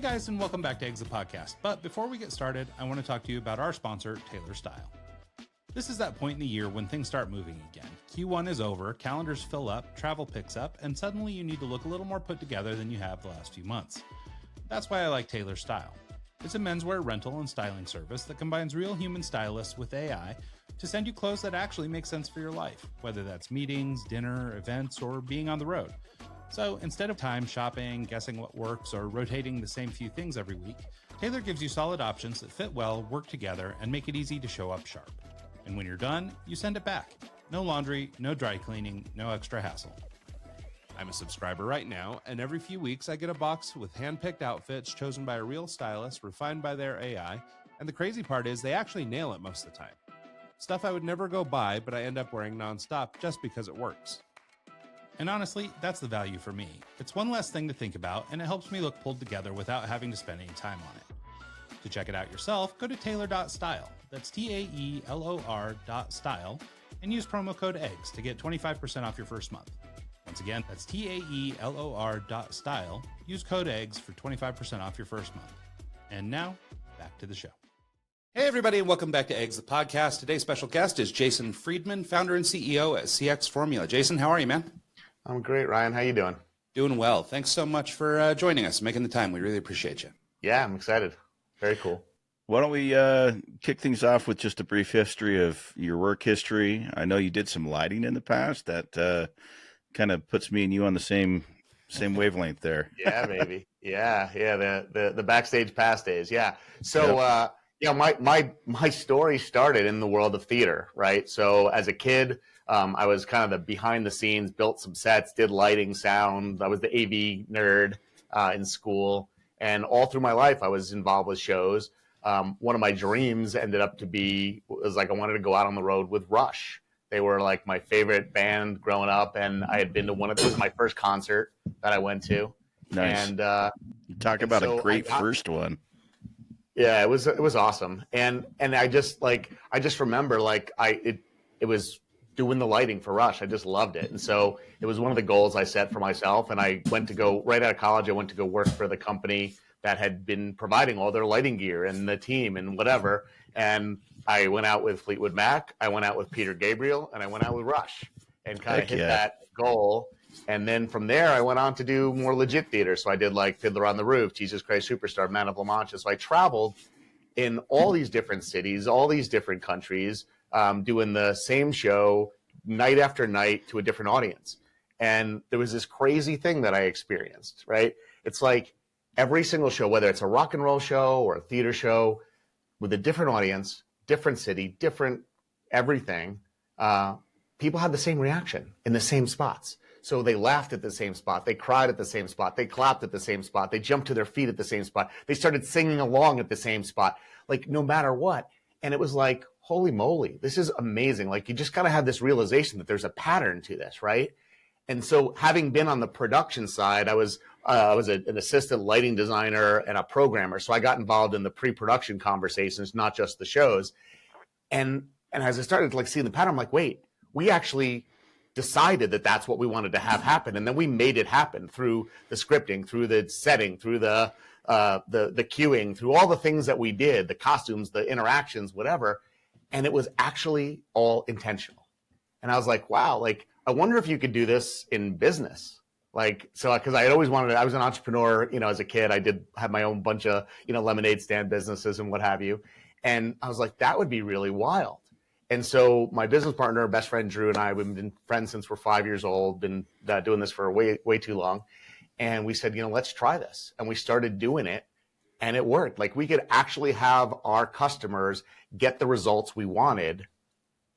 guys, and welcome back to Eggs the Podcast. But before we get started, I want to talk to you about our sponsor, Taylor Style. This is that point in the year when things start moving again. Q1 is over, calendars fill up, travel picks up, and suddenly you need to look a little more put together than you have the last few months. That's why I like Taylor Style. It's a menswear rental and styling service that combines real human stylists with AI to send you clothes that actually make sense for your life, whether that's meetings, dinner, events, or being on the road. So instead of time shopping, guessing what works, or rotating the same few things every week, Taylor gives you solid options that fit well, work together, and make it easy to show up sharp. And when you're done, you send it back. No laundry, no dry cleaning, no extra hassle. I'm a subscriber right now, and every few weeks I get a box with hand-picked outfits chosen by a real stylist, refined by their AI, and the crazy part is they actually nail it most of the time. Stuff I would never go buy, but I end up wearing nonstop just because it works. And honestly, that's the value for me. It's one less thing to think about, and it helps me look pulled together without having to spend any time on it. To check it out yourself, go to taylor.style, that's TAELOR.style, and use promo code EGGS to get 25% off your first month. Once again, that's TAELOR.style, use code EGGS for 25% off your first month. And now, back to the show. Hey everybody, and welcome back to Eggs the Podcast. Today's special guest is Jason Friedman, founder and CEO at CX Formula. Jason, how are you, man? I'm great, Ryan. How you doing? Doing well. Thanks so much for joining us, making the time. We really appreciate you. Yeah, I'm excited. Very cool. Why don't we kick things off with just a brief history of your work history? I know you did some lighting in the past. That kind of puts me and you on the same wavelength there. Yeah, baby. Yeah. The backstage pass days. Yeah. So, my story started in the world of theater, right? So as a kid, I was kind of the behind the scenes, built some sets, did lighting, sound. I was the AV nerd in school. And all through my life, I was involved with shows. One of my dreams ended up was I wanted to go out on the road with Rush. They were like my favorite band growing up. And I had been to it was my first concert that I went to. Nice. And you talk about a great first one. Yeah, it was awesome. And I just remember it was doing the lighting for Rush. I just loved it. And so it was one of the goals I set for myself. And I went to go right out of college. I went to go work for the company that had been providing all their lighting gear and the team and whatever. And I went out with Fleetwood Mac. I went out with Peter Gabriel, and I went out with Rush and kind of hit that goal. And then from there, I went on to do more legit theater. So I did like Fiddler on the Roof, Jesus Christ Superstar, Man of La Mancha. So I traveled in all these different cities, all these different countries, doing the same show night after night to a different audience. And there was this crazy thing that I experienced, right? It's like every single show, whether it's a rock and roll show or a theater show with a different audience, different city, different everything, people had the same reaction in the same spots. So they laughed at the same spot. They cried at the same spot. They clapped at the same spot. They jumped to their feet at the same spot. They started singing along at the same spot, like no matter what. And it was like, holy moly, this is amazing. Like you just got to have this realization that there's a pattern to this, right? And so having been on the production side, I was an assistant lighting designer and a programmer. So I got involved in the pre-production conversations, not just the shows. And as I started to seeing the pattern, I'm like, wait, we actually decided that that's what we wanted to have happen. And then we made it happen through the scripting, through the setting, through the queuing, through all the things that we did, the costumes, the interactions, whatever. And it was actually all intentional. And I was like, wow, I wonder if you could do this in business. Because I had always wanted to, I was an entrepreneur, as a kid. I did have my own bunch of, lemonade stand businesses and what have you. And I was like, that would be really wild. And so my business partner, best friend, Drew, and I, we've been friends since we're 5 years old, been doing this for way, way too long. And we said, let's try this. And we started doing it, and it worked. We could actually have our customers get the results we wanted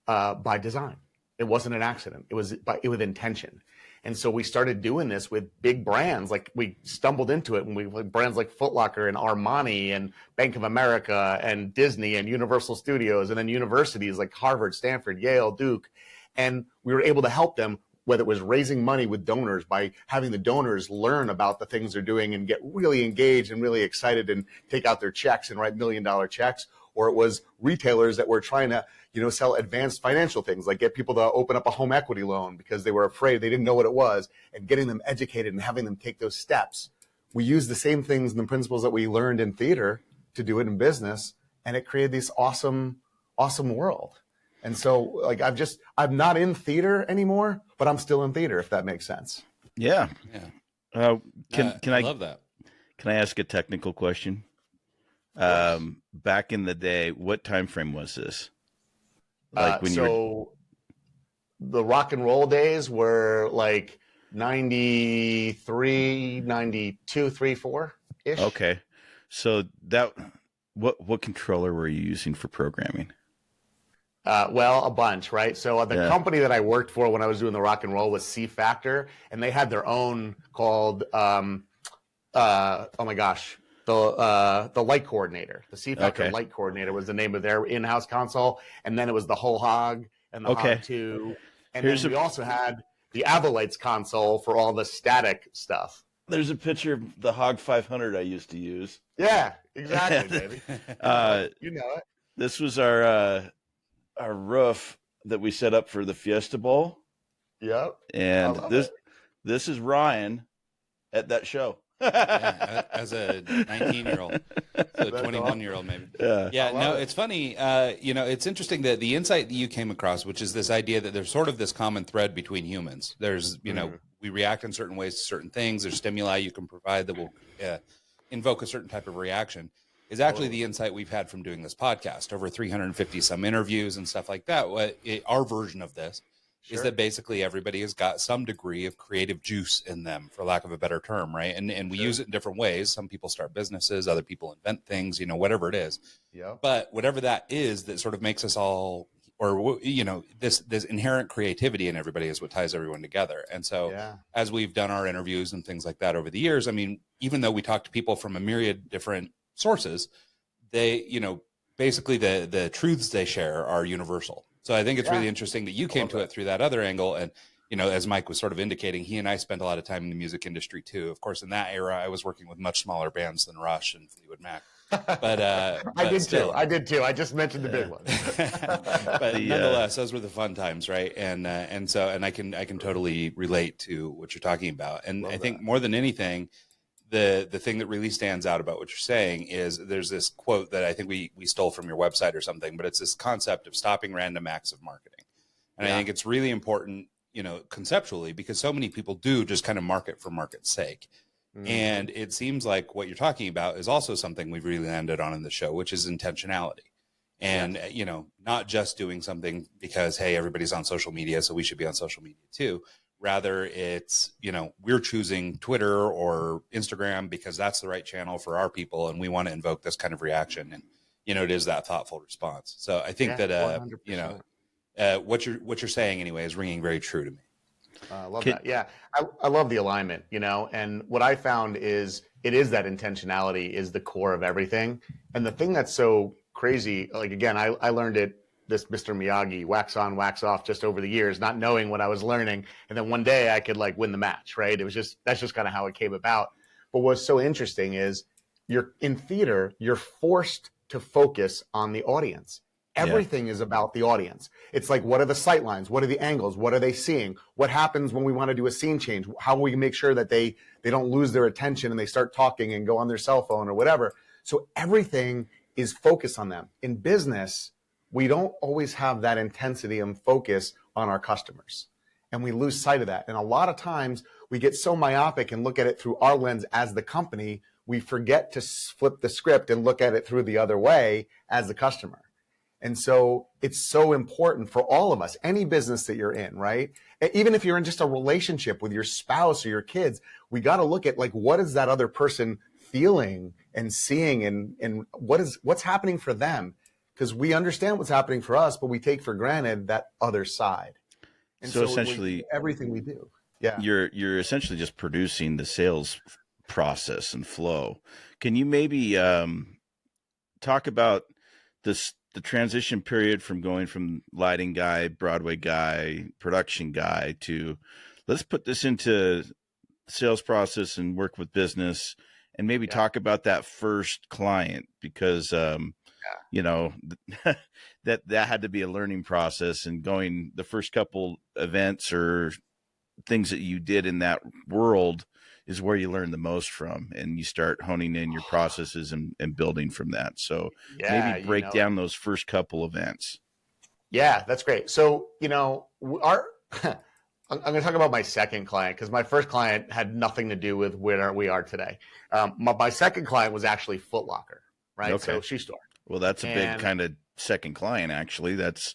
by design. It wasn't an accident. It was with intention. And so we started doing this with big brands. We stumbled into it, and brands like Footlocker and Armani and Bank of America and Disney and Universal Studios, and then universities like Harvard, Stanford, Yale, Duke. And we were able to help them, whether it was raising money with donors by having the donors learn about the things they're doing and get really engaged and really excited and take out their checks and write $1 million checks, or it was retailers that were trying to sell advanced financial things, like get people to open up a home equity loan because they were afraid, they didn't know what it was, and getting them educated and having them take those steps we used the same things and the principles that we learned in theater to do it in business, and it created this awesome world. And so like I'm not in theater anymore, but I'm still in theater, if that makes sense. Yeah. Can I love that. Can I ask a technical question? Back in the day, what time frame was this? Like when the rock and roll days were like 93, 92, 3, 4-ish. Okay. So what controller were you using for programming? Well, a bunch, right? So the company that I worked for when I was doing the rock and roll was C Factor, and they had their own called, oh my gosh, the Light Coordinator. The C Factor Light Coordinator was the name of their in-house console, and then it was the Whole Hog and the Hog 2. And then we also had the Avolites console for all the static stuff. There's a picture of the Hog 500 I used to use. Yeah, exactly, baby. You know it. This was our roof that we set up for the Fiesta Bowl. Yep. And this is Ryan at that show. As a 19-year-old, so 21-year-old maybe. No, it's funny. It's interesting that the insight that you came across, which is this idea that there's sort of this common thread between humans. There's, we react in certain ways to certain things. There's stimuli you can provide that will invoke a certain type of reaction. Is actually the insight we've had from doing this podcast, over 350 some interviews and stuff like that. Our version of this is that basically everybody has got some degree of creative juice in them, for lack of a better term, right? And we use it in different ways. Some people start businesses, other people invent things, whatever it is. Yeah. But whatever that is that sort of makes us all, or this inherent creativity in everybody is what ties everyone together. And so as we've done our interviews and things like that over the years, I mean, even though we talk to people from a myriad different sources, they, basically the truths they share are universal. So I think it's really interesting that you came to it through that other angle. And, as Mike was sort of indicating, he and I spent a lot of time in the music industry too. Of course, in that era, I was working with much smaller bands than Rush and Fleetwood Mac. But I did too. I just mentioned the big ones. But nonetheless, those were the fun times, right? And I can totally relate to what you're talking about. And I think more than anything, the thing that really stands out about what you're saying is there's this quote that I think we stole from your website or something, but it's this concept of stopping random acts of marketing. And I think it's really important, conceptually, because so many people do just kind of market for market's sake. And it seems like what you're talking about is also something we've really landed on in the show, which is intentionality. And, not just doing something because, hey, everybody's on social media, so we should be on social media too. Rather, it's, we're choosing Twitter or Instagram because that's the right channel for our people, and we want to invoke this kind of reaction. And, it is that thoughtful response. So I think that, 100%. What you're saying anyway is ringing very true to me. I love that. Yeah, I love the alignment, and what I found is it is that intentionality is the core of everything. And the thing that's so crazy, like, again, I learned it, this Mr. Miyagi, wax on, wax off, just over the years, not knowing what I was learning. And then one day I could win the match, right? That's just kind of how it came about. But what's so interesting is you're in theater, you're forced to focus on the audience. Everything is about the audience. It's like, what are the sight lines? What are the angles? What are they seeing? What happens when we want to do a scene change? How will we make sure that they don't lose their attention and they start talking and go on their cell phone or whatever? So everything is focused on them. In business, we don't always have that intensity and focus on our customers. And we lose sight of that. And a lot of times we get so myopic and look at it through our lens as the company, we forget to flip the script and look at it through the other way as the customer. And so it's so important for all of us, any business that you're in, right? Even if you're in just a relationship with your spouse or your kids, we got to look at what is that other person feeling and seeing and what's happening for them. Because we understand what's happening for us, but we take for granted that other side. And so essentially everything we do. Yeah. You're essentially just producing the sales process and flow. Can you maybe talk about the transition period from going from lighting guy, Broadway guy, production guy to let's put this into sales process and work with business, and maybe talk about that first client, because that had to be a learning process, and going the first couple events or things that you did in that world, is where you learn the most from, and you start honing in your processes and building from that. So Yeah, maybe break down those first couple events. Yeah, that's great. So, our I'm going to talk about my second client, because my first client had nothing to do with where we are today. My second client was actually Footlocker, right? Okay. So shoe store. Well, that's a big kind of second client, actually. That's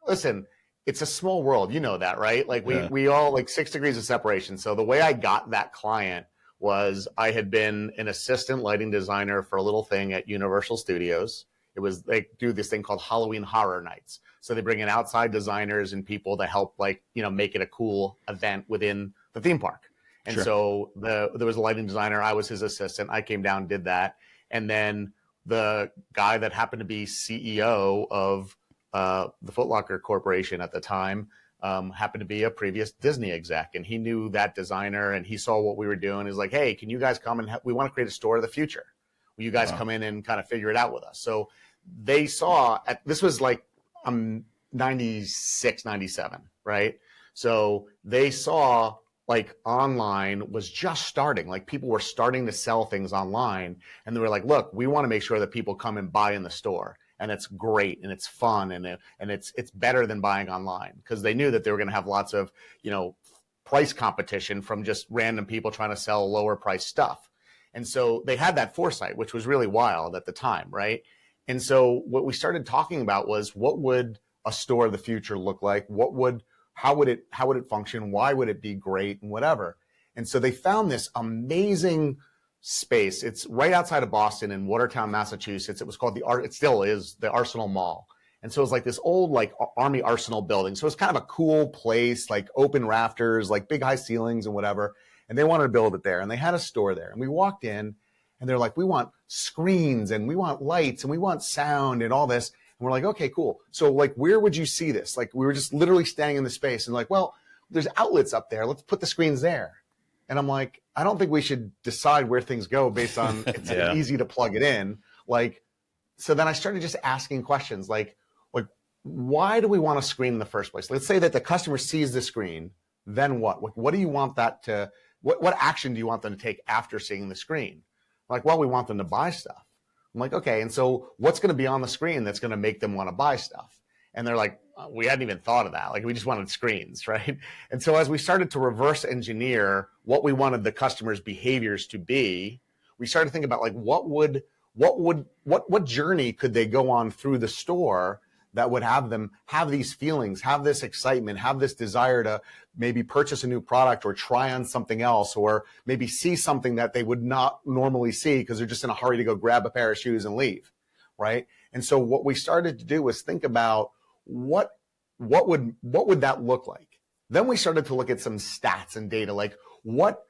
Listen, it's a small world. You know that, right? Like we all like 6 degrees of separation. So the way I got that client was I had been an assistant lighting designer for a little thing at Universal Studios. It was, they do this thing called Halloween Horror Nights. So they bring in outside designers and people to help, like, make it a cool event within the theme park. And Sure. so there was a lighting designer. I was his assistant. I came down, did that. And then the guy that happened to be CEO of the Footlocker Corporation at the time happened to be a previous Disney exec. And he knew that designer, and he saw what we were doing. He's like, hey, can you guys come and we want to create a store of the future. Will you guys come in and kind of figure it out with us? So they saw, this was like 96, 97, right? So they saw like online was just starting, like people were starting to sell things online, and they were like, look, we want to make sure that people come and buy in the store, and it's great and it's fun and it's better than buying online, because they knew that they were going to have lots of, price competition from just random people trying to sell lower price stuff. And so they had that foresight, which was really wild at the time, right? And so what we started talking about was, what would a store of the future look like? How would it function? Why would it be great and whatever? And so they found this amazing space. It's right outside of Boston in Watertown, Massachusetts. It was called it still is the Arsenal Mall. And so it was like this old like Army Arsenal building. So it's kind of a cool place, like open rafters, like big high ceilings and whatever. And they wanted to build it there, and they had a store there. And we walked in, and they're like, we want screens, and we want lights, and we want sound and all this. And we're like, okay, cool. So like, where would you see this? Like, we were just literally standing in the space and like, well, there's outlets up there. Let's put the screens there. And I'm like, I don't think we should decide where things go based on it's easy to plug it in. Like, so then I started just asking questions like, why do we want a screen in the first place? Let's say that the customer sees the screen, then what? Like, what do you want that to, what action do you want them to take after seeing the screen? Like, well, we want them to buy stuff. I'm like, okay, and so what's going to be on the screen that's going to make them want to buy stuff? And they're like, we hadn't even thought of that. Like, we just wanted screens, right? And so as we started to reverse engineer what we wanted the customer's behaviors to be, we started thinking about like, what journey could they go on through the store that would have them have these feelings, have this excitement, have this desire to maybe purchase a new product or try on something else, or maybe see something that they would not normally see because they're just in a hurry to go grab a pair of shoes and leave, right? And so what we started to do was think about what would that look like? Then we started to look at some stats and data, like what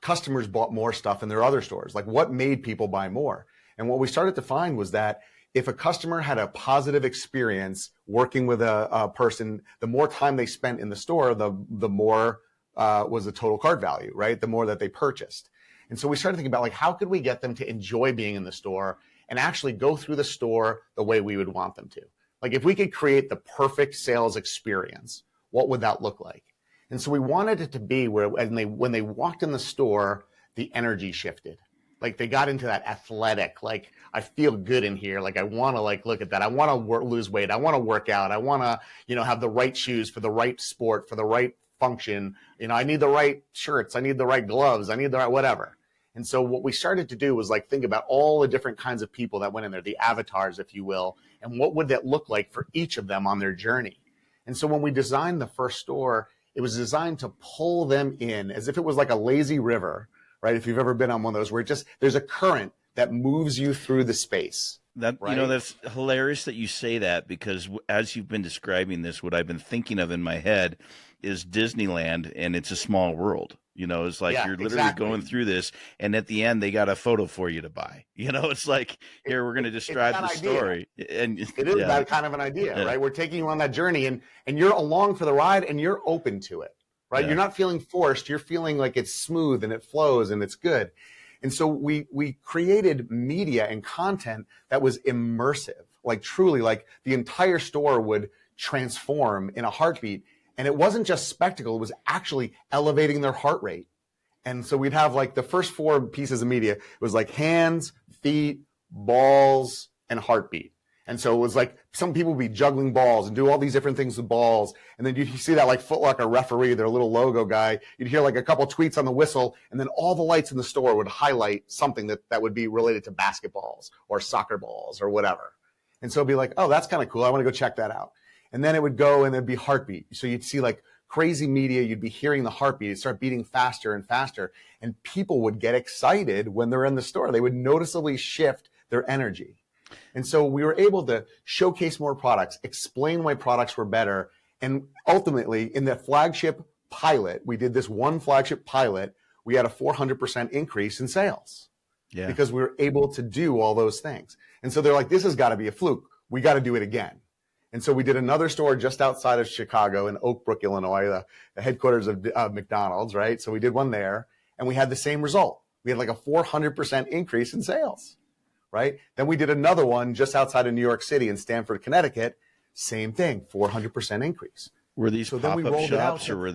customers bought more stuff in their other stores, like what made people buy more. And what we started to find was that if a customer had a positive experience working with a person, the more time they spent in the store, the more was the total cart value, right? The more that they purchased. And so we started thinking about like, how could we get them to enjoy being in the store and actually go through the store the way we would want them to? Like, if we could create the perfect sales experience, what would that look like? And so we wanted it to be where when they walked in the store, the energy shifted. Like, they got into that athletic, like, I feel good in here. Like, I want to like look at that. I want to lose weight. I want to work out. I want to, have the right shoes for the right sport, for the right function. I need the right shirts. I need the right gloves. I need the right whatever. And so what we started to do was like think about all the different kinds of people that went in there, the avatars, if you will, and what would that look like for each of them on their journey. And so when we designed the first store, it was designed to pull them in as if it was like a lazy river, right? If you've ever been on one of those where there's a current that moves you through the space. That, right? That's hilarious that you say that, because as you've been describing this, what I've been thinking of in my head is Disneyland, and it's a small world. It's like you're literally going through this, and at the end they got a photo for you to buy. It's like, here, we're going to describe the story. And it is that kind of an idea, right? We're taking you on that journey, and you're along for the ride, and you're open to it, right? You're not feeling forced. You're feeling like it's smooth and it flows and it's good. And so we created media and content that was immersive, like truly, like the entire store would transform in a heartbeat. And it wasn't just spectacle, it was actually elevating their heart rate. And so we'd have like the first 4 pieces of media, it was like hands, feet, balls, and heartbeat. And so it was like some people would be juggling balls and do all these different things with balls. And then you see that like Footlocker referee, their little logo guy. You'd hear like a couple tweets on the whistle, and then all the lights in the store would highlight something that would be related to basketballs or soccer balls or whatever. And so it'd be like, oh, that's kind of cool. I want to go check that out. And then it would go and there'd be heartbeat. So you'd see like crazy media. You'd be hearing the heartbeat. It'd start beating faster and faster. And people would get excited when they're in the store. They would noticeably shift their energy. And so we were able to showcase more products, explain why products were better. And ultimately, in the flagship pilot, we did this one flagship pilot, we had a 400% increase in sales. Yeah. Because we were able to do all those things. And so they're like, this has got to be a fluke. We got to do it again. And so we did another store just outside of Chicago in Oak Brook, Illinois, the headquarters of McDonald's, right? So we did one there, and we had the same result. We had like a 400% increase in sales. Right? Then we did another one just outside of New York City in Stamford, Connecticut. Same thing, 400% increase. Were these pop-up shops, or were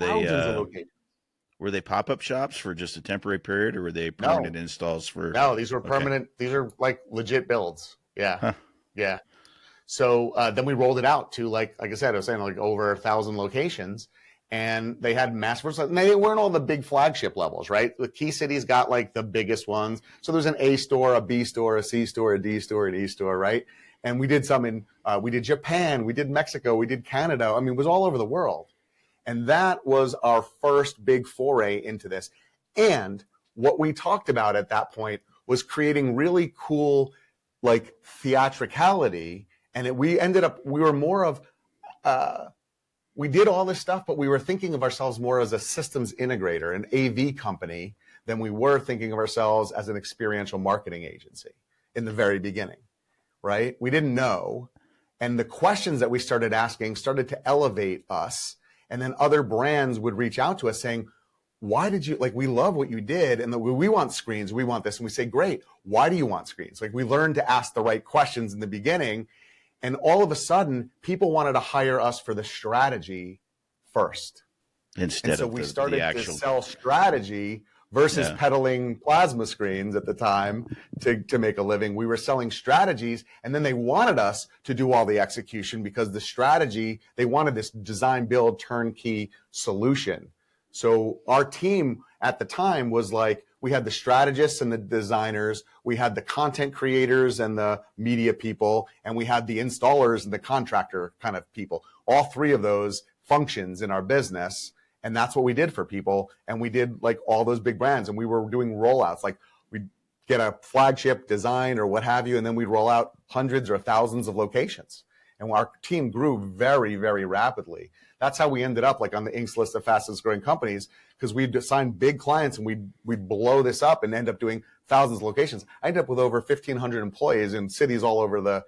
they pop-up shops for just a temporary period, or were they permanent installs for? No, these were permanent. These are like legit builds. Yeah, yeah. So then we rolled it out to like I said, I was saying like over 1,000 locations. And they had massive, and they weren't all the big flagship levels, right? The key cities got like the biggest ones. So there's an A store, a B store, a C store, a D store, an E store, right? And we did some in, we did Japan, we did Mexico, we did Canada. I mean, it was all over the world. And that was our first big foray into this. And what we talked about at that point was creating really cool, like theatricality. And we were more of, we did all this stuff, but we were thinking of ourselves more as a systems integrator, an AV company, than we were thinking of ourselves as an experiential marketing agency in the very beginning, right? We didn't know. And the questions that we started asking started to elevate us. And then other brands would reach out to us saying, why did you, like, we love what you did. And we want screens. We want this. And we say, great. Why do you want screens? Like, we learned to ask the right questions in the beginning. And all of a sudden, people wanted to hire us for the strategy first. Instead so of we started actual... to sell strategy versus peddling plasma screens at the time to make a living. We were selling strategies, and then they wanted us to do all the execution because the strategy, they wanted this design, build, turnkey solution. So our team at the time was like, we had the strategists and the designers, we had the content creators and the media people, and we had the installers and the contractor kind of people. All 3 of those functions in our business. And that's what we did for people. And we did like all those big brands, and we were doing rollouts. Like we'd get a flagship design or what have you, and then we'd roll out hundreds or thousands of locations. And our team grew very, very rapidly. That's how we ended up like on the Inc.'s list of fastest growing companies, because we'd assign big clients and we'd blow this up and end up doing thousands of locations. I ended up with over 1,500 employees in cities all over the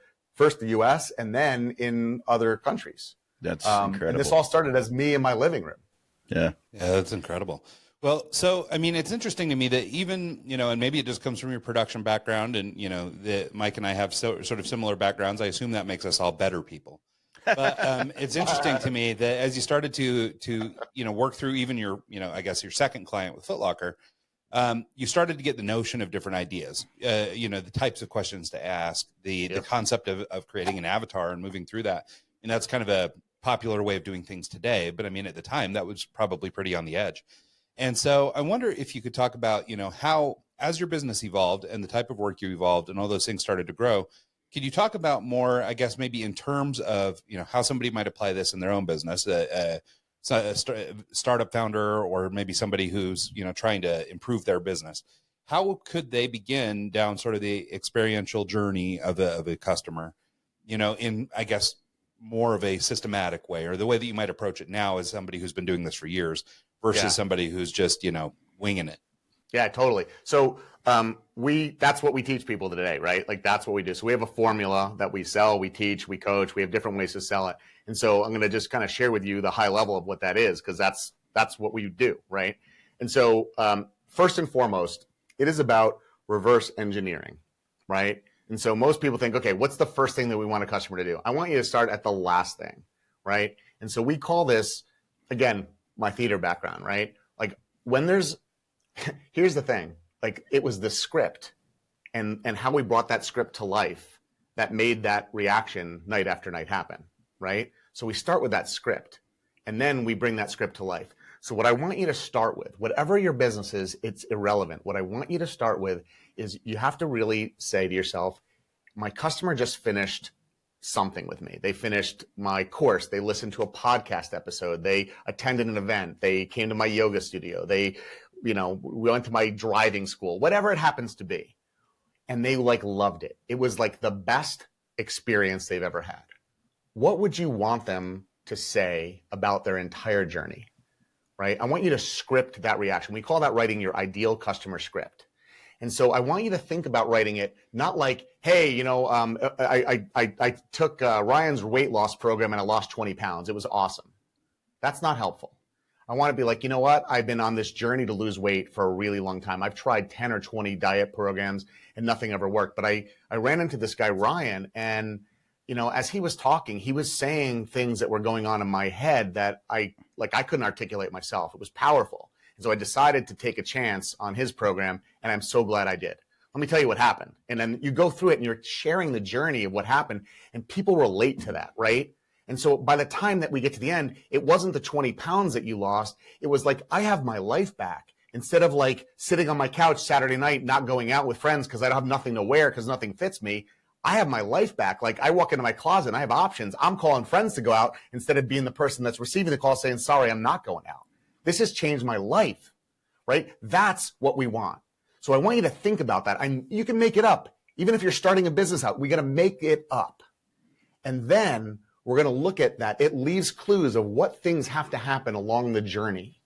US and then in other countries. That's incredible. And this all started as me in my living room. Yeah, that's incredible. Well, so, I mean, it's interesting to me that even, and maybe it just comes from your production background and, that Mike and I have sort of similar backgrounds. I assume that makes us all better people. But it's interesting to me that as you started to work through even your, I guess your second client with Footlocker, you started to get the notion of different ideas, the types of questions to ask, the concept of creating an avatar and moving through that. And that's kind of a popular way of doing things today. But I mean, at the time, that was probably pretty on the edge. And so I wonder if you could talk about, how, as your business evolved and the type of work you evolved and all those things started to grow, could you talk about more, I guess, maybe in terms of, how somebody might apply this in their own business, a startup founder, or maybe somebody who's, trying to improve their business? How could they begin down sort of the experiential journey of a customer, in, I guess, more of a systematic way, or the way that you might approach it now as somebody who's been doing this for years versus somebody who's just, winging it? Yeah, totally. So that's what we teach people today, right? Like that's what we do. So we have a formula that we sell, we teach, we coach, we have different ways to sell it. And so I'm going to just kind of share with you the high level of what that is, because that's what we do, right? And so first and foremost, it is about reverse engineering, right? And so most people think, okay, what's the first thing that we want a customer to do? I want you to start at the last thing, right? And so we call this again, my theater background, right? Like when there's, here's the thing, like it was the script and how we brought that script to life that made that reaction night after night happen, right? So we start with that script and then we bring that script to life. So what I want you to start with, whatever your business is, it's irrelevant. What I want you to start with is you have to really say to yourself, my customer just finished something with me. They finished my course. They listened to a podcast episode. They attended an event. They came to my yoga studio. They, we went to my driving school, whatever it happens to be. And they like loved it. It was like the best experience they've ever had. What would you want them to say about their entire journey, right? I want you to script that reaction. We call that writing your ideal customer script. And so I want you to think about writing it, not like, hey, I took Ryan's weight loss program and I lost 20 pounds. It was awesome. That's not helpful. I want to be like, you know what? I've been on this journey to lose weight for a really long time. I've tried 10 or 20 diet programs and nothing ever worked. But I ran into this guy, Ryan, and, as he was talking, he was saying things that were going on in my head that I couldn't articulate myself. It was powerful. And so I decided to take a chance on his program, and I'm so glad I did. Let me tell you what happened. And then you go through it and you're sharing the journey of what happened, and people relate to that, right? And so by the time that we get to the end, it wasn't the 20 pounds that you lost. It was like, I have my life back. Instead of like sitting on my couch Saturday night, not going out with friends because I don't have nothing to wear because nothing fits me, I have my life back. Like I walk into my closet and I have options. I'm calling friends to go out instead of being the person that's receiving the call saying, sorry, I'm not going out. This has changed my life, right? That's what we want. So I want you to think about that. You can make it up. Even if you're starting a business out, we got to make it up. And then we're going to look at that. It leaves clues of what things have to happen along the journey.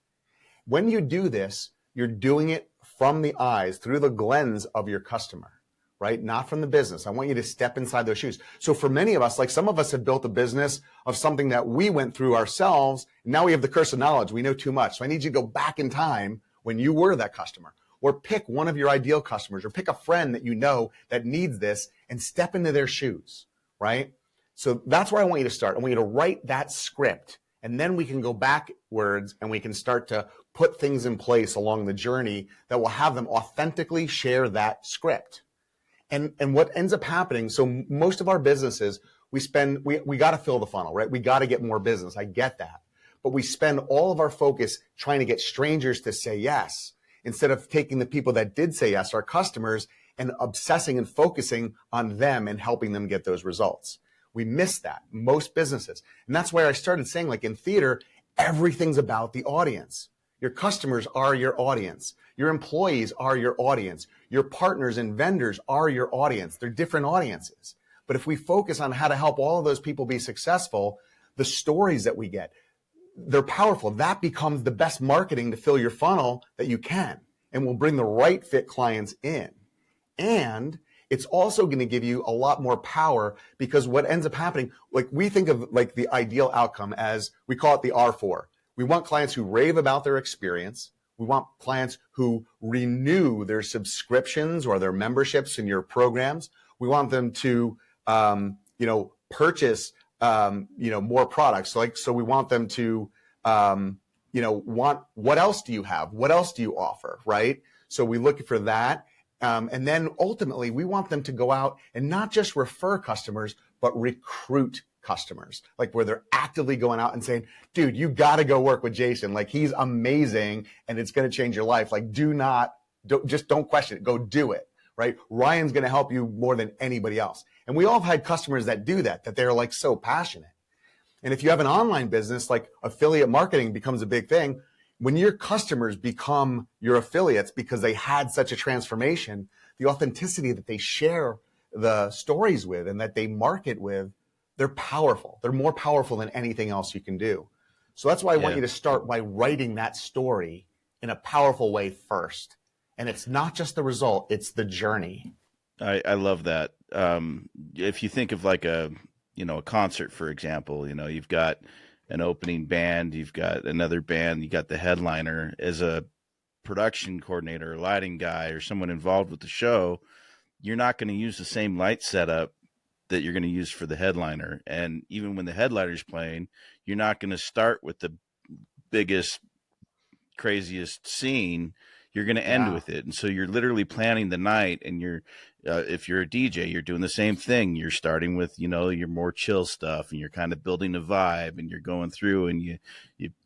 When you do this, you're doing it from the eyes, through the lens of your customer, right? Not from the business. I want you to step inside those shoes. So for many of us, like some of us have built a business of something that we went through ourselves. And now we have the curse of knowledge. We know too much. So I need you to go back in time when you were that customer, or pick one of your ideal customers, or pick a friend that you know that needs this and step into their shoes, right? So that's where I want you to start. I want you to write that script, and then we can go backwards and we can start to put things in place along the journey that will have them authentically share that script. And what ends up happening, so most of our businesses, we got to fill the funnel, right? We got to get more business. I get that. But we spend all of our focus trying to get strangers to say yes, instead of taking the people that did say yes, our customers, and obsessing and focusing on them and helping them get those results. We miss that, most businesses. And that's why I started saying, like in theater, everything's about the audience. Your customers are your audience. Your employees are your audience. Your partners and vendors are your audience. They're different audiences. But if we focus on how to help all of those people be successful, the stories that we get, they're powerful. That becomes the best marketing to fill your funnel that you can, and will bring the right fit clients in. And it's also going to give you a lot more power, because what ends up happening, like we think of like the ideal outcome as, we call it the R4. We want clients who rave about their experience. We want clients who renew their subscriptions or their memberships in your programs. We want them to, purchase, more products. So we want them to, what else do you have? What else do you offer? Right? So we look for that. And then ultimately, we want them to go out and not just refer customers, but recruit customers, like where they're actively going out and saying, dude, you got to go work with Jason. Like he's amazing and it's going to change your life. Like don't question it. Go do it. Right? Ryan's going to help you more than anybody else. And we all have had customers that do that they're like so passionate. And if you have an online business, like affiliate marketing becomes a big thing. When your customers become your affiliates because they had such a transformation, the authenticity that they share the stories with and that they market with, they're powerful. They're more powerful than anything else you can do. So that's why I want you to start by writing that story in a powerful way first. And it's not just the result, it's the journey. I love that. If you think of like a concert, for example, you've got an opening band, you've got another band, you got the headliner. As a production coordinator or lighting guy or someone involved with the show, you're not going to use the same light setup that you're going to use for the headliner. And even when the headliner's playing, you're not going to start with the biggest, craziest scene, you're going to end with it. And so you're literally planning the night, and you're, if you're a DJ, you're doing the same thing. You're starting with, your more chill stuff, and you're kind of building a vibe, and you're going through, and you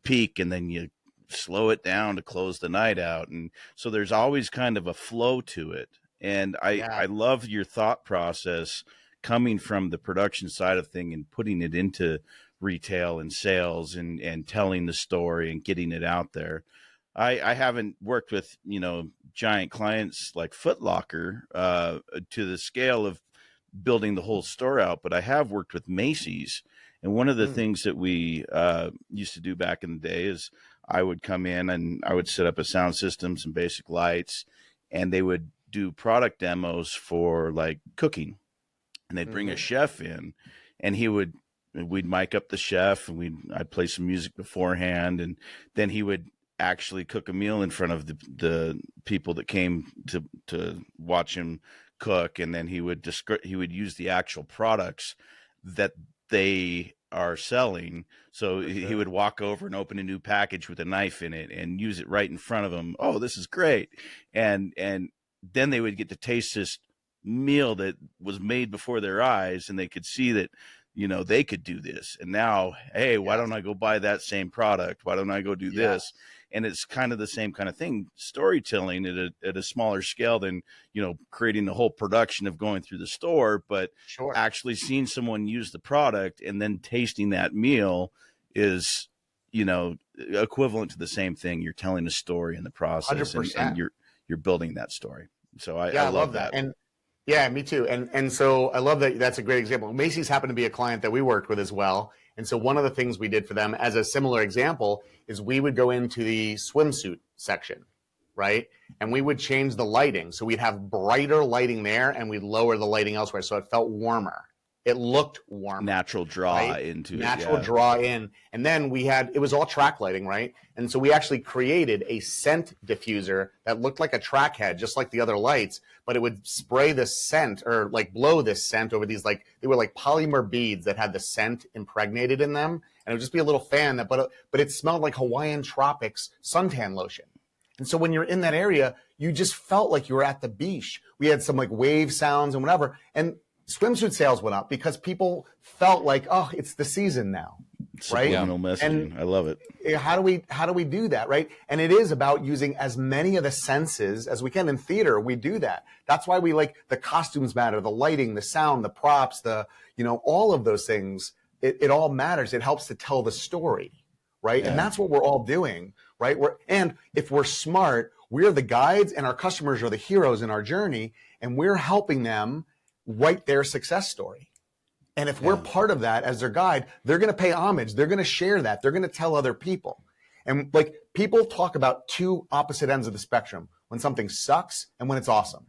peak, and then you slow it down to close the night out. And so there's always kind of a flow to it. And I love your thought process coming from the production side of thing and putting it into retail and sales and telling the story and getting it out there. I haven't worked with, giant clients like Footlocker to the scale of building the whole store out, but I have worked with Macy's. And one of the things that we used to do back in the day is I would come in and I would set up a sound system, some basic lights, and they would do product demos for like cooking. And they'd bring a chef in, and we'd mic up the chef, and I'd play some music beforehand, and then he would actually cook a meal in front of the people that came to watch him cook. And then he would use the actual products that they are selling. So he would walk over and open a new package with a knife in it and use it right in front of them. Oh, this is great. And then they would get to taste this meal that was made before their eyes, and they could see that, they could do this. And now, hey, why don't I go buy that same product? Why don't I go do this? And it's kind of the same kind of thing, storytelling at a smaller scale than, creating the whole production of going through the store, but actually seeing someone use the product and then tasting that meal is, equivalent to the same thing. You're telling a story in the process, and you're building that story. So I love that. And yeah, me too. And so I love that. That's a great example. Macy's happened to be a client that we worked with as well. And so one of the things we did for them as a similar example is we would go into the swimsuit section, right? And we would change the lighting. So we'd have brighter lighting there, and we'd lower the lighting elsewhere. So it felt warmer. It looked warm. Natural draw into it. Natural draw in. And then it was all track lighting, right? And so we actually created a scent diffuser that looked like a track head, just like the other lights, but it would spray the scent or like blow this scent over these, like, they were like polymer beads that had the scent impregnated in them. And it would just be a little fan but it smelled like Hawaiian tropics suntan lotion. And so when you're in that area, you just felt like you were at the beach. We had some like wave sounds and whatever. And swimsuit sales went up because people felt like, oh, it's the season now, right? Subliminal messaging. And I love it. How do we do that, right? And it is about using as many of the senses as we can. In theater, we do that. That's why we like the costumes matter, the lighting, the sound, the props, all of those things. It all matters. It helps to tell the story, right? Yeah. And that's what we're all doing, right? And if we're smart, we're the guides, and our customers are the heroes in our journey, and we're helping them write their success story. And if we're part of that as their guide, they're going to pay homage. They're going to share that. They're going to tell other people. And like, people talk about two opposite ends of the spectrum, when something sucks and when it's awesome.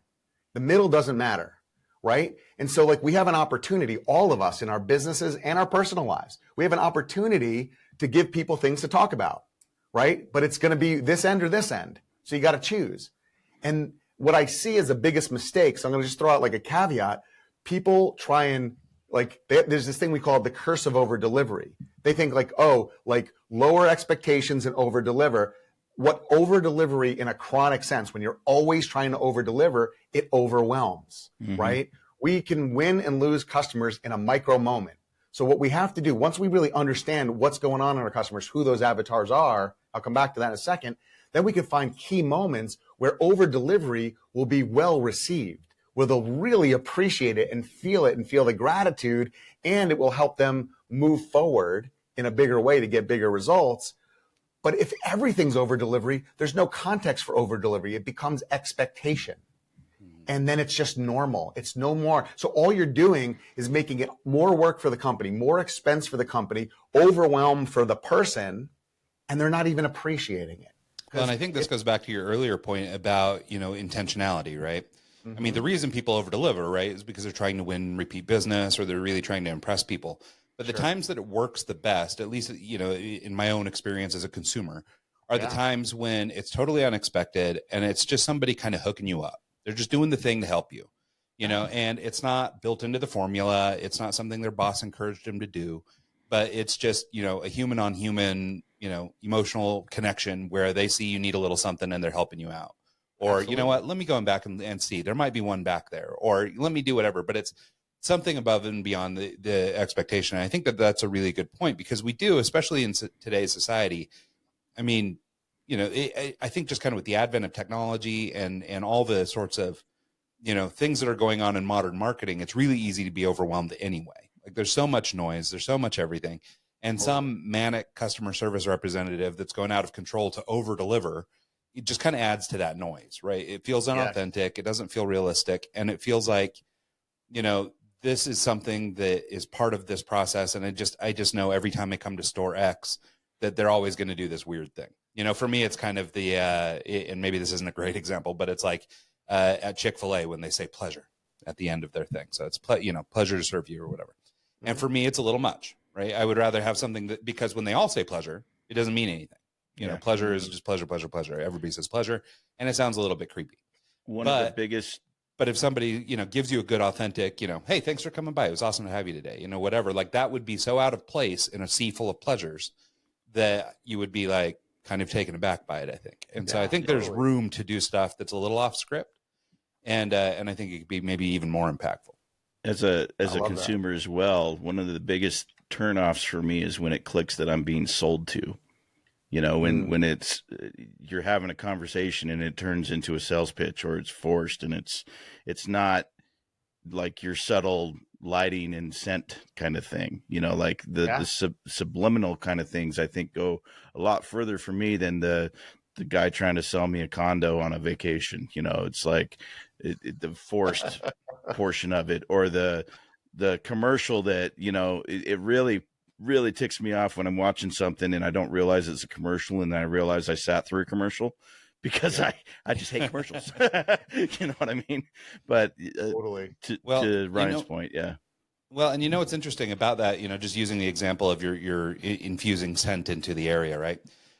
The middle doesn't matter, right? And so like, we have an opportunity, all of us in our businesses and our personal lives, we have an opportunity to give people things to talk about, right? But it's going to be this end or this end. So you got to choose. And what I see as the biggest mistake, so I'm going to just throw out like a caveat, people try and there's this thing we call the curse of over delivery. They think like, oh, like lower expectations and over deliver. What over delivery in a chronic sense, when you're always trying to over deliver, it overwhelms, right? We can win and lose customers in a micro moment. So what we have to do, once we really understand what's going on in our customers, who those avatars are, I'll come back to that in a second, then we can find key moments where over delivery will be well received, where they'll really appreciate it and feel the gratitude, and it will help them move forward in a bigger way to get bigger results. But if everything's over delivery, there's no context for over delivery. It becomes expectation. And then it's just normal. It's no more. So all you're doing is making it more work for the company, more expense for the company, overwhelm for the person, and they're not even appreciating it. Well, and I think this goes back to your earlier point about, intentionality, right? I mean, the reason people over deliver, right, is because they're trying to win repeat business, or they're really trying to impress people. But the times that it works the best, at least, in my own experience as a consumer, are the times when it's totally unexpected and it's just somebody kind of hooking you up. They're just doing the thing to help you, and it's not built into the formula. It's not something their boss encouraged them to do, but it's just, a human on human emotional connection where they see you need a little something and they're helping you out. Or, Absolutely. you know what, let me go back and see, there might be one back there, or let me do whatever, but it's something above and beyond the expectation. And I think that that's a really good point, because we do, especially in today's society. I mean, I think just kind of with the advent of technology and all the sorts of, things that are going on in modern marketing, it's really easy to be overwhelmed anyway. Like there's so much noise, there's so much everything. And some manic customer service representative that's going out of control to over deliver, it just kind of adds to that noise, right? It feels unauthentic. It doesn't feel realistic. And it feels like, this is something that is part of this process. And I just know every time I come to store X that they're always going to do this weird thing. For me, it's kind of the, and maybe this isn't a great example, but it's like at Chick-fil-A when they say pleasure at the end of their thing. So it's, pleasure to serve you or whatever. Mm-hmm. And for me, it's a little much, right? I would rather have something that, because when they all say pleasure, it doesn't mean anything. Pleasure is just pleasure, pleasure, pleasure. Everybody says pleasure, and it sounds a little bit creepy. But if somebody, gives you a good, authentic, hey, thanks for coming by, it was awesome to have you today, whatever, like that would be so out of place in a sea full of pleasures that you would be like kind of taken aback by it, I think. And so I think there's room to do stuff that's a little off script, and I think it could be maybe even more impactful. As a consumer as well, one of the biggest turnoffs for me is when it clicks that I'm being sold to. When it's, you're having a conversation and it turns into a sales pitch, or it's forced, and it's not like your subtle lighting and scent kind of thing, like the subliminal kind of things, I think go a lot further for me than the guy trying to sell me a condo on a vacation. It's like the forced portion of it, or the commercial that, it really ticks me off when I'm watching something and I don't realize it's a commercial, and then I realize I sat through a commercial, because I just hate commercials. You know what I mean? But totally. To Ryan's point, yeah. Well, and what's interesting about that, just using the example of your infusing scent into the area, right?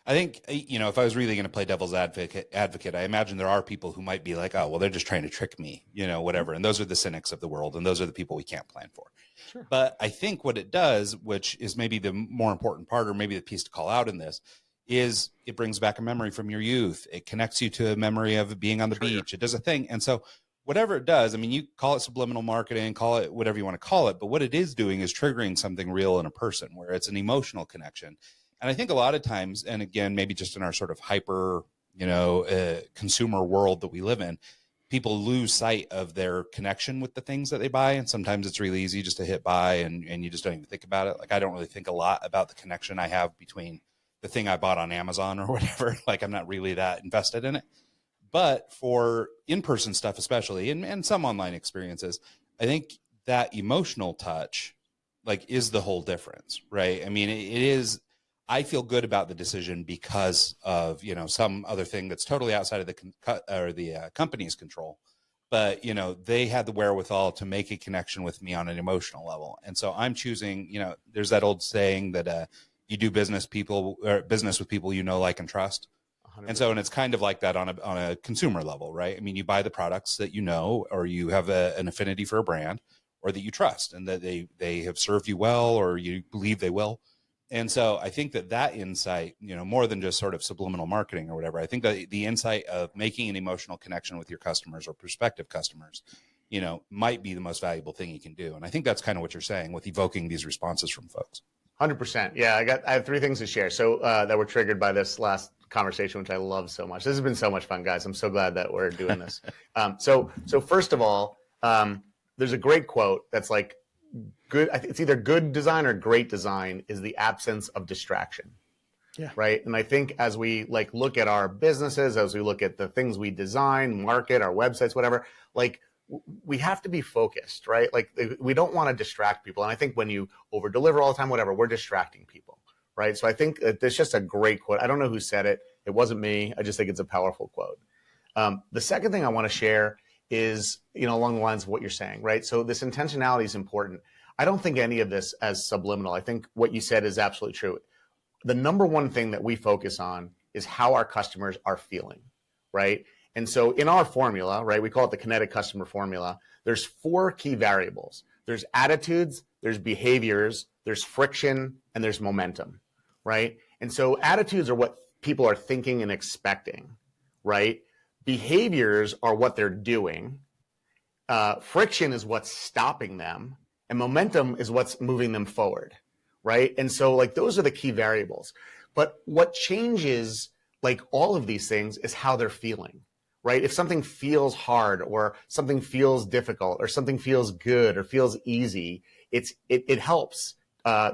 I think, if I was really going to play devil's advocate, I imagine there are people who might be like, oh, well, they're just trying to trick me, whatever. And those are the cynics of the world, and those are the people we can't plan for. Sure. But I think what it does, which is maybe the more important part, or maybe the piece to call out in this, is it brings back a memory from your youth. It connects you to a memory of being on the beach. It does a thing. And so whatever it does, I mean, you call it subliminal marketing, call it whatever you want to call it, but what it is doing is triggering something real in a person, where it's an emotional connection. And I think a lot of times, and again, maybe just in our sort of hyper, consumer world that we live in, people lose sight of their connection with the things that they buy. And sometimes it's really easy just to hit buy and you just don't even think about it. Like, I don't really think a lot about the connection I have between the thing I bought on Amazon or whatever. Like, I'm not really that invested in it. But for in-person stuff, especially, and some online experiences, I think that emotional touch, like, is the whole difference, right? I mean, it is, I feel good about the decision because of, some other thing that's totally outside of the company's control. But, they had the wherewithal to make a connection with me on an emotional level. And so I'm choosing, there's that old saying that you do business with people, like, and trust. 100%. And so, and it's kind of like that on a consumer level, right? I mean, you buy the products that or you have an affinity for a brand, or that you trust, and that they have served you well, or you believe they will. And so I think that insight, more than just sort of subliminal marketing or whatever, I think that the insight of making an emotional connection with your customers or prospective customers, might be the most valuable thing you can do. And I think that's kind of what you're saying with evoking these responses from folks. 100%. Yeah, I have 3 things to share. So that were triggered by this last conversation, which I love so much. This has been so much fun, guys. I'm so glad that we're doing this. So first of all, there's a great quote that's like, good. I think it's either good design or great design is the absence of distraction. Yeah. Right. And I think as we look at our businesses, as we look at the things we design, market, our websites, whatever, we have to be focused, right? We don't want to distract people. And I think when you over deliver all the time, whatever, we're distracting people. Right. So I think there's just a great quote. I don't know who said it. It wasn't me. I just think it's a powerful quote. The second thing I want to share is, along the lines of what you're saying, right? So this intentionality is important. I don't think any of this as subliminal. I think what you said is absolutely true. The number one thing that we focus on is how our customers are feeling, right? And so in our formula, right, we call it the kinetic customer formula. There's 4 key variables. There's attitudes, there's behaviors, there's friction, and there's momentum, right? And so attitudes are what people are thinking and expecting, right? Behaviors are what they're doing. Friction is what's stopping them, and momentum is what's moving them forward, right? And so like those are the key variables. But what changes like all of these things is how they're feeling, right? If something feels hard or something feels difficult or something feels good or feels easy, it helps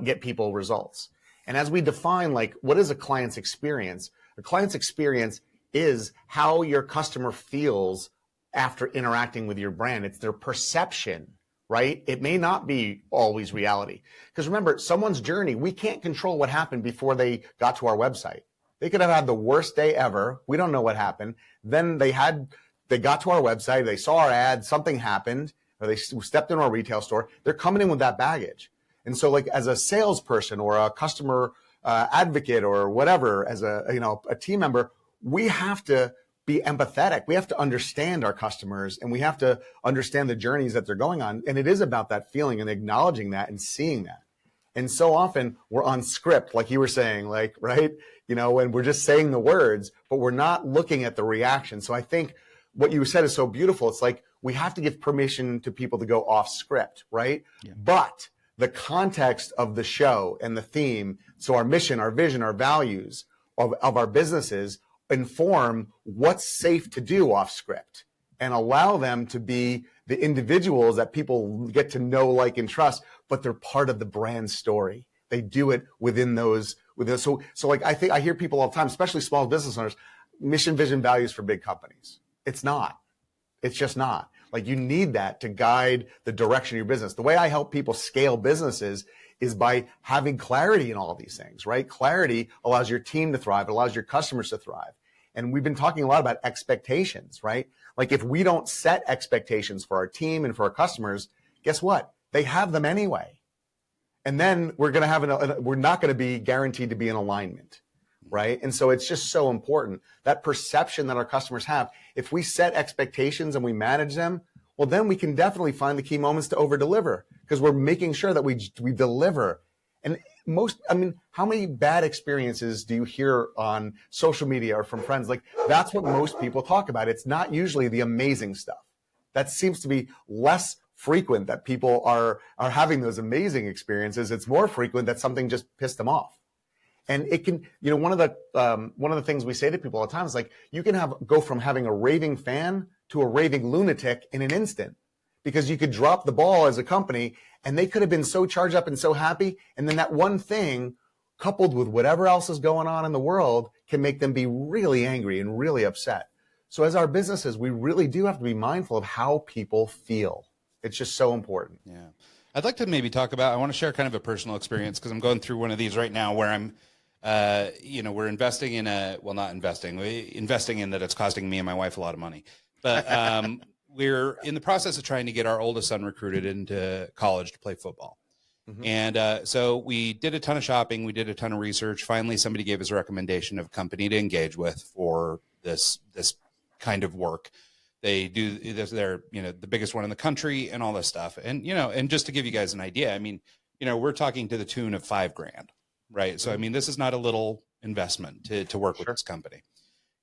get people results. And as we define like what is a client's experience, a client's experience is how your customer feels after interacting with your brand. It's their perception, right? It may not be always reality. Because remember, someone's journey, we can't control what happened before they got to our website. They could have had the worst day ever. We don't know what happened. Then they got to our website, they saw our ad, something happened, or they stepped into our retail store. They're coming in with that baggage. And so like as a salesperson or a customer advocate or whatever, as a team member, we have to be empathetic. We have to understand our customers, and we have to understand the journeys that they're going on. And it is about that feeling and acknowledging that and seeing that. And so often we're on script, like you were saying, like, right? When we're just saying the words, but we're not looking at the reaction. So I think what you said is so beautiful. It's like we have to give permission to people to go off script, right? Yeah. But the context of the show and the theme, so our mission, our vision, our values of our businesses inform what's safe to do off script and allow them to be the individuals that people get to know, like, and trust, but they're part of the brand story. They do it within those. So like I think I hear people all the time, especially small business owners, mission, vision, values for big companies. It's not. It's just not. Like you need that to guide the direction of your business. The way I help people scale businesses is by having clarity in all of these things, right? Clarity allows your team to thrive. It allows your customers to thrive. And we've been talking a lot about expectations, right? Like if we don't set expectations for our team and for our customers, guess what? They have them anyway. And then we're not going to be guaranteed to be in alignment, right? And so it's just so important, that perception that our customers have. If we set expectations and we manage them, well, then we can definitely find the key moments to over deliver, because we're making sure that we deliver. And how many bad experiences do you hear on social media or from friends? Like that's what most people talk about. It's not usually the amazing stuff. That seems to be less frequent, that people are having those amazing experiences. It's more frequent that something just pissed them off. And it can, one of the things we say to people all the time is like, you can go from having a raving fan to a raving lunatic in an instant, because you could drop the ball as a company and they could have been so charged up and so happy. And then that one thing, coupled with whatever else is going on in the world, can make them be really angry and really upset. So as our businesses, we really do have to be mindful of how people feel. It's just so important. Yeah. I'd like to maybe talk about, I want to share kind of a personal experience, because I'm going through one of these right now where I'm, we're investing in investing in that it's costing me and my wife a lot of money. But we're in the process of trying to get our oldest son recruited into college to play football. Mm-hmm. And so we did a ton of shopping. We did a ton of research. Finally, somebody gave us a recommendation of a company to engage with for this kind of work. They do this, they're, the biggest one in the country and all this stuff. And, and just to give you guys an idea, we're talking to the tune of $5,000, right? So, this is not a little investment to work with this company.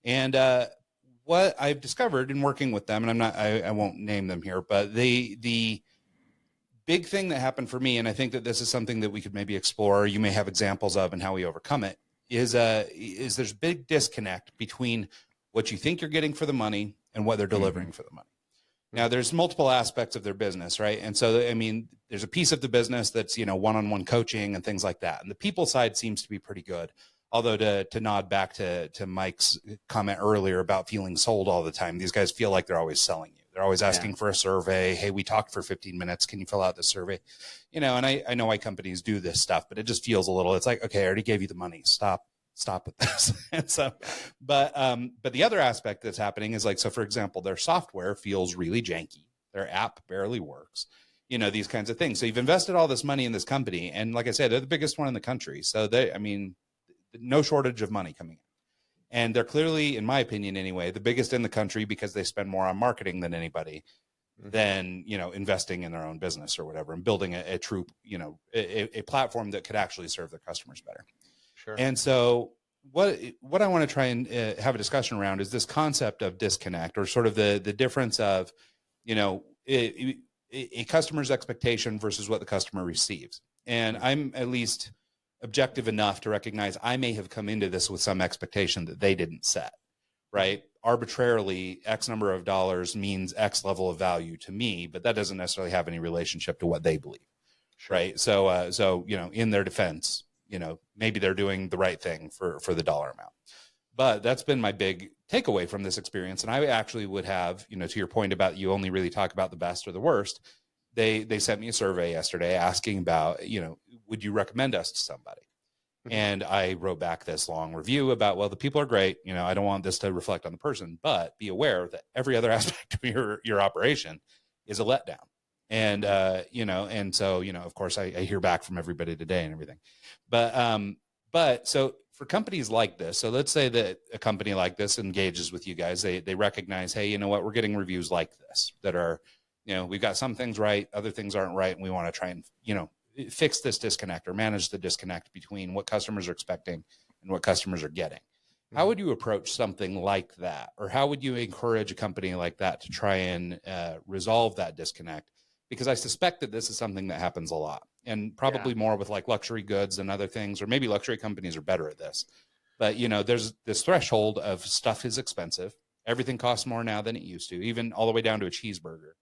And what I've discovered in working with them, and I won't name them here, but the big thing that happened for me, and I think that this is something that we could maybe explore, you may have examples of and how we overcome it, is there's a big disconnect between what you think you're getting for the money and what they're delivering for the money. Now, there's multiple aspects of their business, right? And so, there's a piece of the business that's, one-on-one coaching and things like that. And the people side seems to be pretty good. Although to nod back to Mike's comment earlier about feeling sold all the time, these guys feel like they're always selling you. They're always asking for a survey. Hey, we talked for 15 minutes. Can you fill out the survey? And I know why companies do this stuff, but it just feels a little, it's like, okay, I already gave you the money. Stop with this. And so, but the other aspect that's happening is like, so for example, their software feels really janky. Their app barely works, these kinds of things. So you've invested all this money in this company. And like I said, they're the biggest one in the country. So no shortage of money coming in. And they're clearly, in my opinion anyway, the biggest in the country because they spend more on marketing than anybody, than, investing in their own business or whatever, and building a true, a platform that could actually serve their customers better. Sure. And so what I want to try and have a discussion around is this concept of disconnect, or sort of the difference of, a customer's expectation versus what the customer receives. And I'm at least objective enough to recognize I may have come into this with some expectation that they didn't set, right? Arbitrarily, X number of dollars means X level of value to me, but that doesn't necessarily have any relationship to what they believe. Sure. Right. So, in their defense, maybe they're doing the right thing for the dollar amount. But that's been my big takeaway from this experience. And I actually would have, to your point about you only really talk about the best or the worst. They sent me a survey yesterday asking about, would you recommend us to somebody? Mm-hmm. And I wrote back this long review about, well, the people are great. I don't want this to reflect on the person, but be aware that every other aspect of your operation is a letdown. And, and so, of course I hear back from everybody today and everything, but so for companies like this, so let's say that a company like this engages with you guys, they recognize, hey, you know what, we're getting reviews like this that are, we've got some things right, other things aren't right. And we want to try and, fix this disconnect or manage the disconnect between what customers are expecting and what customers are getting. How would you approach something like that? Or how would you encourage a company like that to try and resolve that disconnect? Because I suspect that this is something that happens a lot, and probably more with like luxury goods and other things, or maybe luxury companies are better at this. But, there's this threshold of stuff is expensive. Everything costs more now than it used to, even all the way down to a cheeseburger.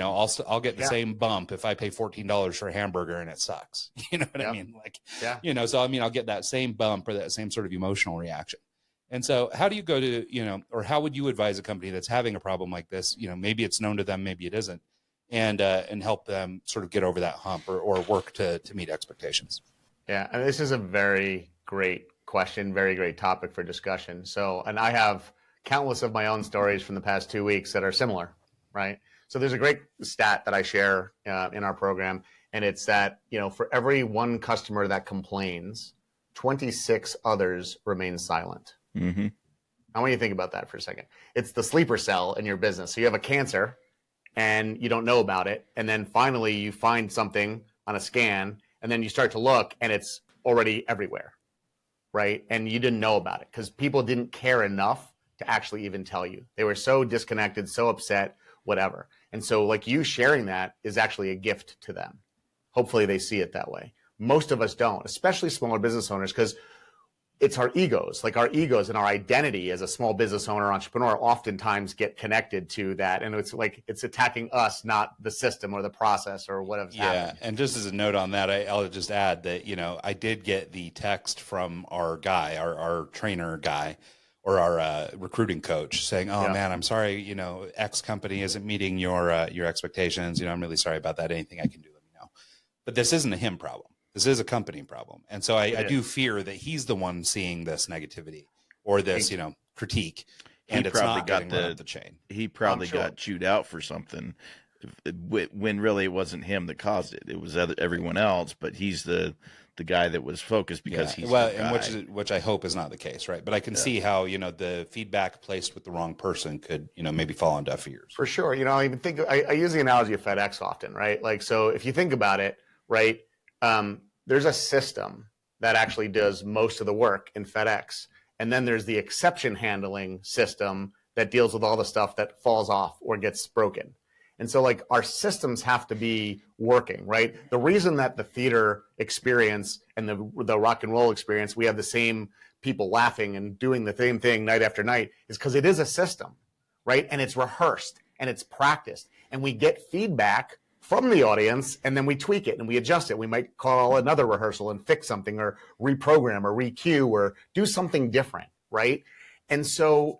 I'll get the same bump if I pay $14 for a hamburger and it sucks. You know what I mean? Like, so I'll get that same bump or that same sort of emotional reaction. And so how do you go to, or how would you advise a company that's having a problem like this? Maybe it's known to them, maybe it isn't. And help them sort of get over that hump or work to meet expectations. Yeah, and this is a very great question, very great topic for discussion. So, and I have countless of my own stories from the past 2 weeks that are similar, right? So there's a great stat that I share in our program, and it's that, for every one customer that complains, 26 others remain silent. Mm-hmm. I want you to think about that for a second. It's the sleeper cell in your business. So you have a cancer, and you don't know about it. And then finally you find something on a scan, and then you start to look and it's already everywhere, right? And you didn't know about it because people didn't care enough to actually even tell you. They were so disconnected, so upset, whatever. And so like you sharing that is actually a gift to them. Hopefully they see it that way. Most of us don't, especially smaller business owners, because it's our egos, like our egos and our identity as a small business owner, entrepreneur, oftentimes get connected to that. And it's like, it's attacking us, not the system or the process or whatever's happening. And just as a note on that, I'll just add that, I did get the text from our guy, our trainer guy, or our recruiting coach saying, man, I'm sorry, X company isn't meeting your expectations. I'm really sorry about that. Anything I can do, let me know. But this isn't a him problem. This is a company problem. And so I do fear that he's the one seeing this negativity or this, critique. And it's not getting run up the chain. He probably got chewed out for something when really it wasn't him that caused it. It was everyone else, but he's the guy that was focused because he's the guy. And which I hope is not the case, right? But I can see how, the feedback placed with the wrong person could, maybe fall on deaf ears. For sure. I even think I use the analogy of FedEx often, right? Like, so if you think about it, right, there's a system that actually does most of the work in FedEx. And then there's the exception handling system that deals with all the stuff that falls off or gets broken. And so like our systems have to be working, right? The reason that the theater experience and the rock and roll experience, we have the same people laughing and doing the same thing night after night is because it is a system, right? And it's rehearsed and it's practiced and we get feedback from the audience and then we tweak it and we adjust it. We might call another rehearsal and fix something or reprogram or re-cue or do something different, right? And so,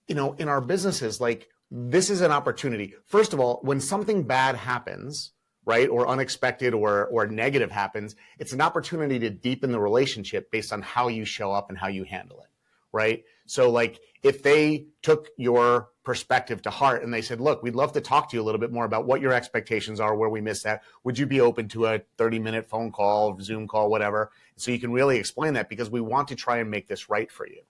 in our businesses, like this is an opportunity. First of all, when something bad happens, right, or unexpected or negative happens, it's an opportunity to deepen the relationship based on how you show up and how you handle it, right? So like if they took your perspective to heart and they said, look, we'd love to talk to you a little bit more about what your expectations are, where we missed that. Would you be open to a 30-minute phone call, Zoom call, whatever? So you can really explain that because we want to try and make this right for you.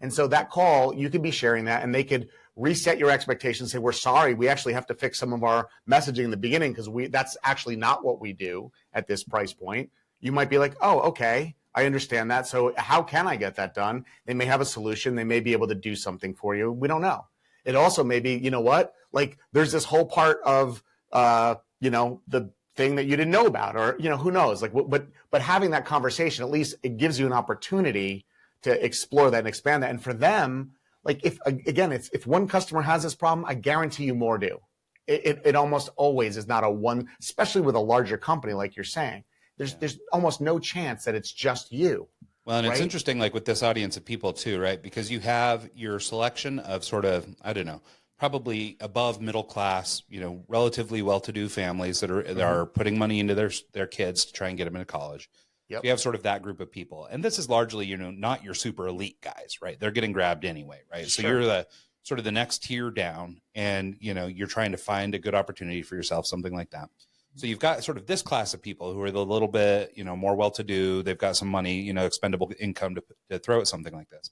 And so that call, you could be sharing that and they could reset your expectations, say, we're sorry, we actually have to fix some of our messaging in the beginning because that's actually not what we do at this price point. You might be like, oh, okay, I understand that. So how can I get that done? They may have a solution. They may be able to do something for you. We don't know. It also may be, you know what, like there's this whole part of, the thing that you didn't know about, or, who knows, like, but having that conversation, at least it gives you an opportunity to explore that and expand that. And for them, like if one customer has this problem, I guarantee you more do. It almost always is not a one, especially with a larger company, like you're saying, there's almost no chance that it's just you. Well, and right? It's interesting, like with this audience of people too, right? Because you have your selection of sort of, I don't know, probably above middle class, relatively well-to-do families that are putting money into their kids to try and get them into college. Yep. So you have sort of that group of people. And this is largely, not your super elite guys, right? They're getting grabbed anyway, right? So Sure. you're the sort of the next tier down, and, you're trying to find a good opportunity for yourself, something like that. So you've got sort of this class of people who are the little bit, more well-to-do. They've got some money, expendable income to throw at something like this.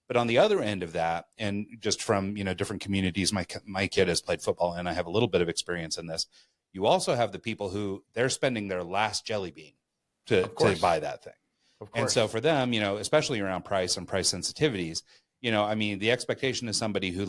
But on the other end of that, and just from, different communities, my kid has played football, and I have a little bit of experience in this. You also have the people who they're spending their last jelly bean to buy that thing. And so for them, especially around price and price sensitivities, the expectation is somebody who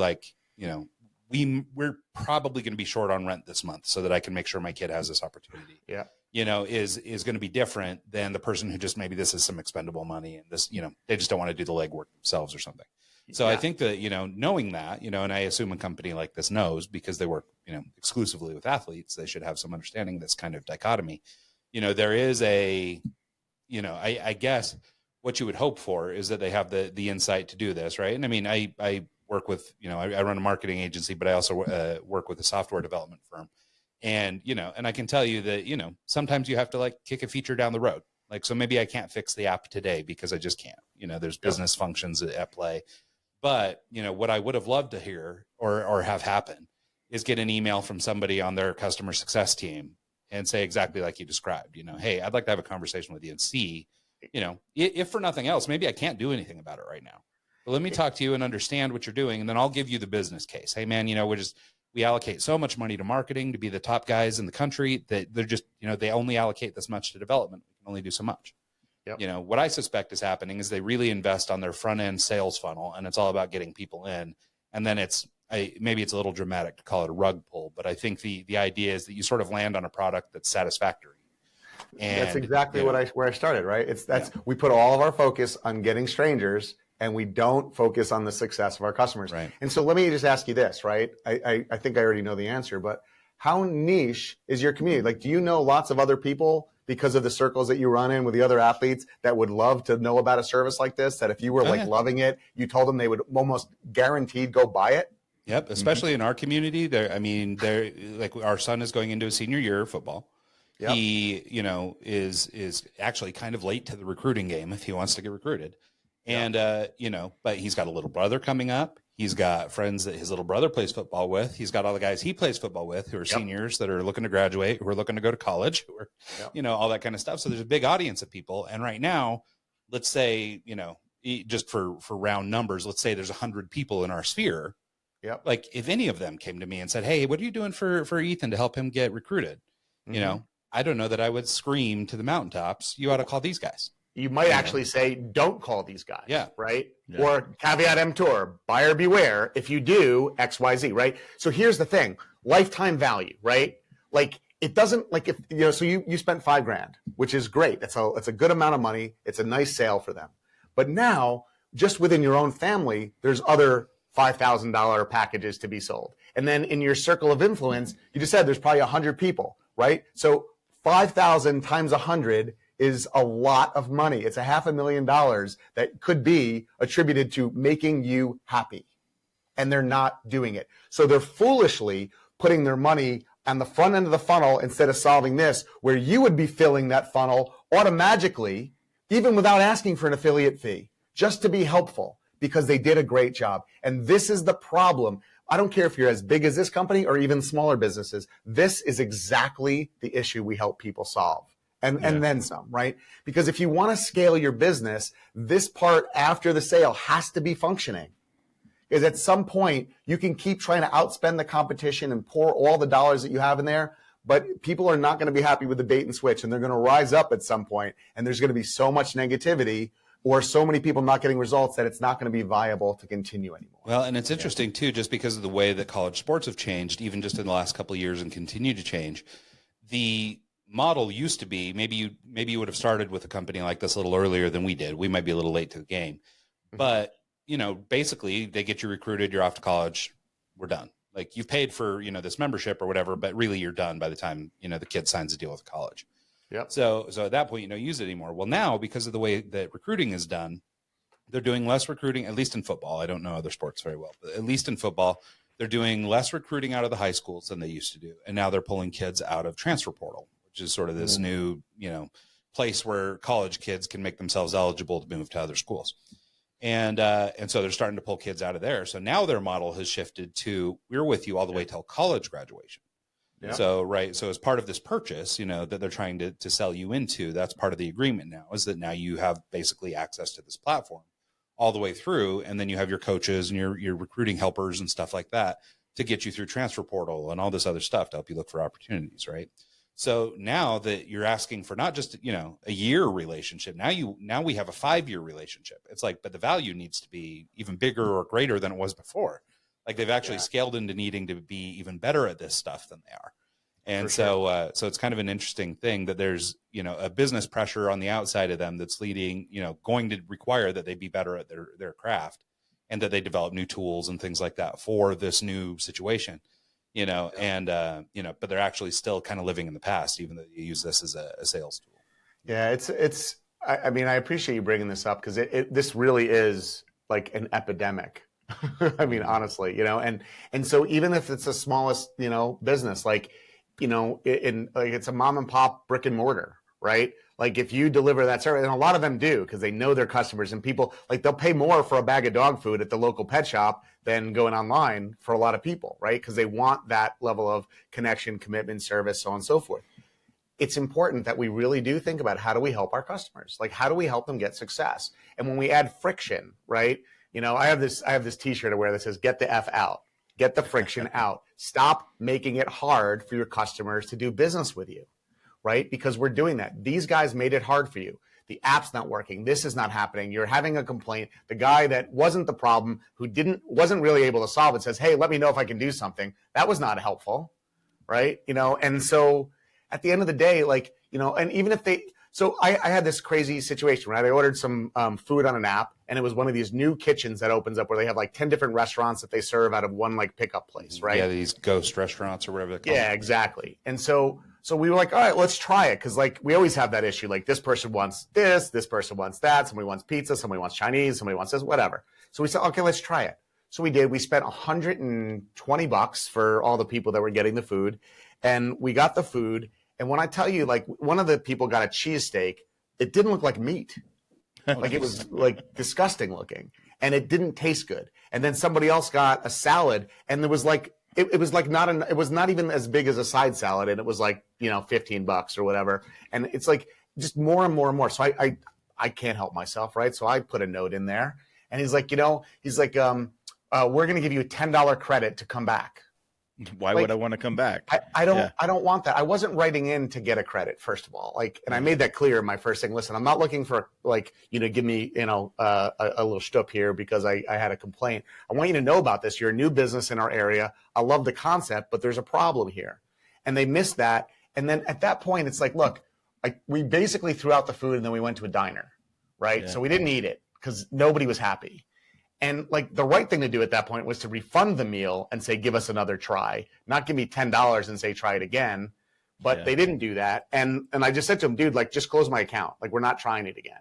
we're probably going to be short on rent this month so that I can make sure my kid has this opportunity. Yeah. Is going to be different than the person who just maybe this is some expendable money and this, they just don't want to do the legwork themselves or something. So I think that, knowing that, and I assume a company like this knows because they work, exclusively with athletes, they should have some understanding of this kind of dichotomy. There is I guess what you would hope for is that they have the insight to do this. Right. And I work with, I run a marketing agency, but I also work with a software development firm. And, and I can tell you that, sometimes you have to kick a feature down the road. So maybe I can't fix the app today because I just can't, there's business functions at play. But, what I would have loved to hear or have happen is get an email from somebody on their customer success team and say exactly like you described, hey, I'd like to have a conversation with you and see, if for nothing else, maybe I can't do anything about it right now. But let me talk to you and understand what you're doing. And then I'll give you the business case. Hey, man, we allocate so much money to marketing to be the top guys in the country that they're just, they only allocate this much to development. We can only do so much. Yep. What I suspect is happening is they really invest on their front end sales funnel, and it's all about getting people in. And then maybe it's a little dramatic to call it a rug pull, but I think the idea is that you sort of land on a product that's satisfactory. And that's exactly where I started, right? We put all of our focus on getting strangers, and we don't focus on the success of our customers. Right. And so let me just ask you this, right? I think I already know the answer, but how niche is your community? Do you know lots of other people because of the circles that you run in with the other athletes that would love to know about a service like this, that if you were loving it, you told them they would almost guaranteed go buy it? Yep. Especially in our community, they're our son is going into his senior year of football. Yep. He, is actually kind of late to the recruiting game if he wants to get recruited. And, but he's got a little brother coming up. He's got friends that his little brother plays football with. He's got all the guys he plays football with who are seniors that are looking to graduate, who are looking to go to college, who are, all that kind of stuff. So there's a big audience of people. And right now, let's say, just for round numbers, let's say there's 100 people in our sphere. Yep. If any of them came to me and said, hey, what are you doing for Ethan to help him get recruited? Mm-hmm. I don't know that I would scream to the mountaintops, you ought to call these guys. You might actually say, don't call these guys. Yeah. Right. Yeah. Or caveat emptor, buyer beware. If you do X, Y, Z. Right. So here's the thing, lifetime value, right? It doesn't so you spent $5,000, which is great. It's a good amount of money. It's a nice sale for them. But now just within your own family, there's other $5,000 packages to be sold. And then in your circle of influence, you just said there's probably 100 people, right? So 5,000 times 100 is a lot of money. It's $500,000 that could be attributed to making you happy. And they're not doing it. So they're foolishly putting their money on the front end of the funnel instead of solving this, where you would be filling that funnel automatically, even without asking for an affiliate fee, just to be helpful because they did a great job. And this is the problem. I don't care if you're as big as this company or even smaller businesses. This is exactly the issue we help people solve. And then some, right? Because if you want to scale your business, this part after the sale has to be functioning. Because at some point, you can keep trying to outspend the competition and pour all the dollars that you have in there. but people are not going to be happy with the bait and switch, and they're going to rise up at some point, and there's going to be so much negativity or so many people not getting results that it's not going to be viable to continue anymore. Well, and it's interesting too, just because of the way that college sports have changed, even just in the last couple of years, and continue to change. The model used to be maybe you would have started with a company like this a little earlier than we did. We might be a little late to the game, but basically they get you recruited, you're off to college, we're done. Like you've paid for this membership or whatever, but really you're done by the time the kid signs a deal with college. Yep. So at that point, you don't use it anymore. Well, now because of the way that recruiting is done, they're doing less recruiting, at least in football. I don't know other sports very well, but at least in football, they're doing less recruiting out of the high schools than they used to do. And now they're pulling kids out of transfer portal, which is sort of this new, place where college kids can make themselves eligible to move to other schools. And so they're starting to pull kids out of there. So now their model has shifted to, we're with you all the way till college graduation. Yeah. So as part of this purchase, that they're trying to sell you into, that's part of the agreement now, is that now you have basically access to this platform all the way through. And then you have your coaches and your recruiting helpers and stuff like that to get you through transfer portal and all this other stuff to help you look for opportunities. Right. So now that you're asking for not just, a year relationship, now we have a 5-year relationship. It's like, but the value needs to be even bigger or greater than it was before. Like they've actually scaled into needing to be even better at this stuff than they are. And so it's kind of an interesting thing that there's, a business pressure on the outside of them that's leading, going to require that they be better at their craft and that they develop new tools and things like that for this new situation, but they're actually still kind of living in the past, even though you use this as a sales tool. Yeah, I appreciate you bringing this up because this really is like an epidemic. I mean, honestly, and so even if it's the smallest, business, like, it's a mom and pop brick and mortar, right? Like if you deliver that service, and a lot of them do because they know their customers, and people like they'll pay more for a bag of dog food at the local pet shop than going online for a lot of people, right? Because they want that level of connection, commitment, service, so on and so forth. It's important that we really do think about how do we help our customers? Like how do we help them get success? And when we add friction, right? I have this T-shirt I wear that says "Get the F out." Get the friction out. Stop making it hard for your customers to do business with you, right? Because we're doing that. These guys made it hard for you. The app's not working. This is not happening. You're having a complaint. The guy that wasn't the problem, who wasn't really able to solve it, says, "Hey, let me know if I can do something." That was not helpful, right? And so at the end of the day, like, and even if so I had this crazy situation, right? I ordered some food on an app, and it was one of these new kitchens that opens up where they have like 10 different restaurants that they serve out of one like pickup place, right? Yeah, these ghost restaurants or whatever they're called. Yeah, exactly. And so we were like, all right, let's try it. Because like we always have that issue. Like this person wants this person wants that. Somebody wants pizza. Somebody wants Chinese. Somebody wants this, whatever. So we said, okay, let's try it. So we did. We spent $120 for all the people that were getting the food. And we got the food. And when I tell you, like one of the people got a cheesesteak, it didn't look like meat. Like it was like disgusting looking, and it didn't taste good. And then somebody else got a salad, and it was like it was not even as big as a side salad, and it was like $15 or whatever. And it's like just more and more and more. So I can't help myself, right? So I put a note in there, and he's like, we're going to give you a $10 credit to come back. Why would I want to come back? I don't want that. I wasn't writing in to get a credit, first of all. Like, and I made that clear in my first thing. Listen, I'm not looking for give me, a little shtup here because I had a complaint. I want you to know about this. You're a new business in our area. I love the concept, but there's a problem here. And they missed that. And then at that point, it's like, look, we basically threw out the food and then we went to a diner, right? Yeah. So we didn't eat it because nobody was happy. And like the right thing to do at that point was to refund the meal and say, give us another try, not give me $10 and say, try it again. But they didn't do that. And I just said to him, dude, like just close my account. Like we're not trying it again.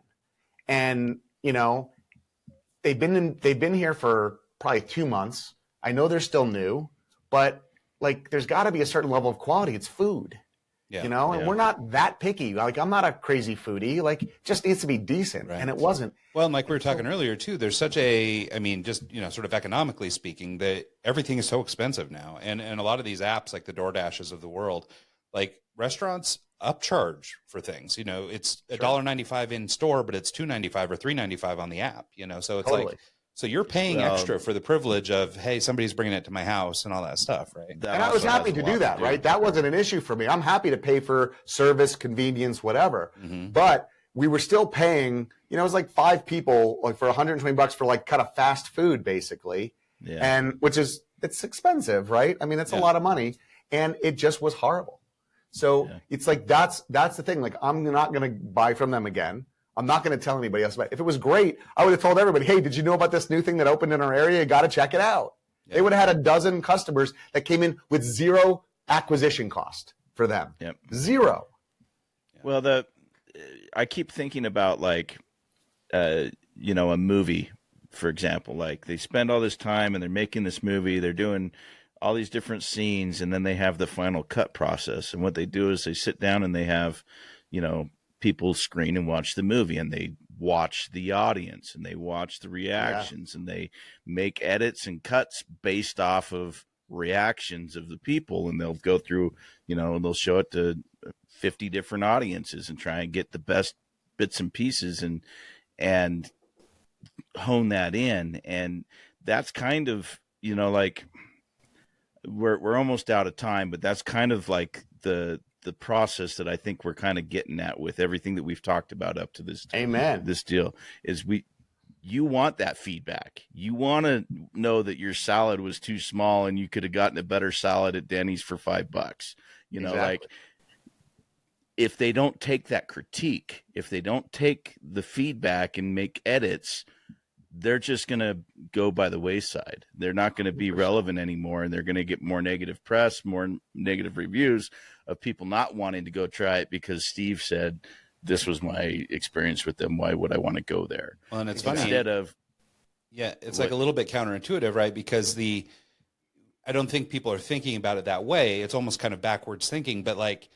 And, they've been here for probably 2 months. I know they're still new, but like there's got to be a certain level of quality. It's food. And we're not that picky. Like I'm not a crazy foodie. Like it just needs to be decent. Right. And it wasn't. Well, and like we were talking earlier too, there's such sort of economically speaking, that everything is so expensive now. And a lot of these apps like the DoorDashes of the world, like restaurants upcharge for things, it's $1.95 in store, but it's $2.95 or $3.95 on the app, so it's totally. Like, So you're paying Well, extra for the privilege of, hey, somebody's bringing it to my house and all that stuff, right? that And I was also happy has a to lot do that, do. right? That wasn't an issue for me. I'm happy to pay for service, convenience, whatever. But we were still paying, it was like 5 people like for $120 for like kind of fast food, basically. Yeah. And it's expensive, right? I mean, it's a lot of money, and it just was horrible. So it's like, that's the thing. Like, I'm not going to buy from them again. I'm not going to tell anybody else about it. If it was great, I would have told everybody, hey, did you know about this new thing that opened in our area? You got to check it out. They would have had a dozen customers that came in with 0 acquisition cost for them. Yep. 0. Well, I keep thinking about like, a movie, for example. Like, they spend all this time and they're making this movie. They're doing all these different scenes, and then they have the final cut process. And what they do is they sit down and they have, people screen and watch the movie, and they watch the audience and they watch the reactions, and they make edits and cuts based off of reactions of the people, and they'll go through, and they'll show it to 50 different audiences and try and get the best bits and pieces and hone that in. And that's kind of, like, we're almost out of time, but that's kind of like the process that I think we're kind of getting at with everything that we've talked about up to this time. Amen. This deal is you want that feedback. You want to know that your salad was too small and you could have gotten a better salad at Denny's for $5. Exactly. Like, if they don't take that critique, if they don't take the feedback and make edits, they're just going to go by the wayside. They're not going to be relevant anymore, and they're going to get more negative press, more negative reviews of people not wanting to go try it because Steve said, this was my experience with them. Why would I want to go there? Well, and it's funny. Instead of, it's like a little bit counterintuitive, right? Because I don't think people are thinking about it that way. It's almost kind of backwards thinking, but like,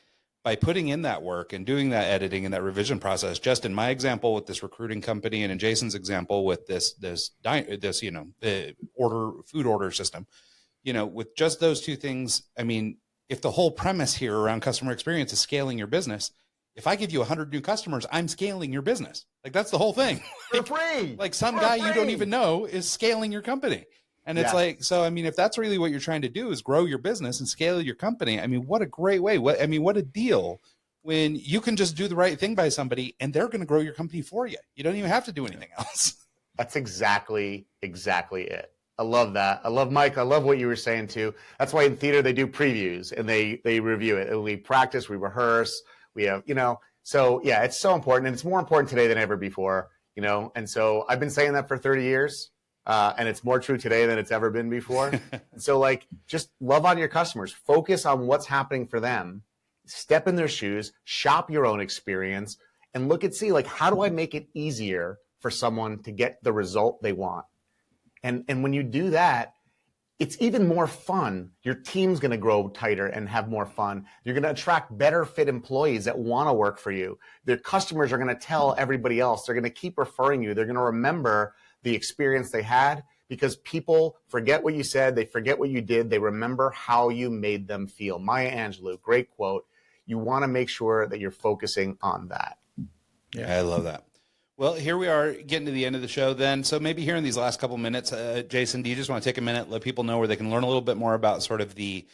by putting in that work and doing that editing and that revision process, just in my example with this recruiting company, and in Jason's example with this food order system, with just those 2 things. I mean, if the whole premise here around customer experience is scaling your business, if I give you 100 new customers, I'm scaling your business. Like, that's the whole thing. For free. Like, some guy you don't even know is scaling your company. And it's like, so, I mean, if that's really what you're trying to do is grow your business and scale your company, I mean, what a great way. What a deal when you can just do the right thing by somebody and they're going to grow your company for you. You don't even have to do anything else. That's exactly it. I love that. I love Mike. I love what you were saying too. That's why in theater they do previews and they review it. And we practice, we rehearse, we have, so yeah, it's so important. And it's more important today than ever before, and so I've been saying that for 30 years. And it's more true today than it's ever been before. So, like, just love on your customers. Focus on what's happening for them. Step in their shoes. Shop your own experience. And see, like, how do I make it easier for someone to get the result they want? And when you do that, it's even more fun. Your team's going to grow tighter and have more fun. You're going to attract better fit employees that want to work for you. Their customers are going to tell everybody else. They're going to keep referring you. They're going to remember the experience they had, because people forget what you said. They forget what you did. They remember how you made them feel. Maya Angelou, great quote. You want to make sure that you're focusing on that. Yeah, I love that. Well, here we are getting to the end of the show then. So maybe here in these last couple minutes, Jason, do you just want to take a minute, let people know where they can learn a little bit more about sort of the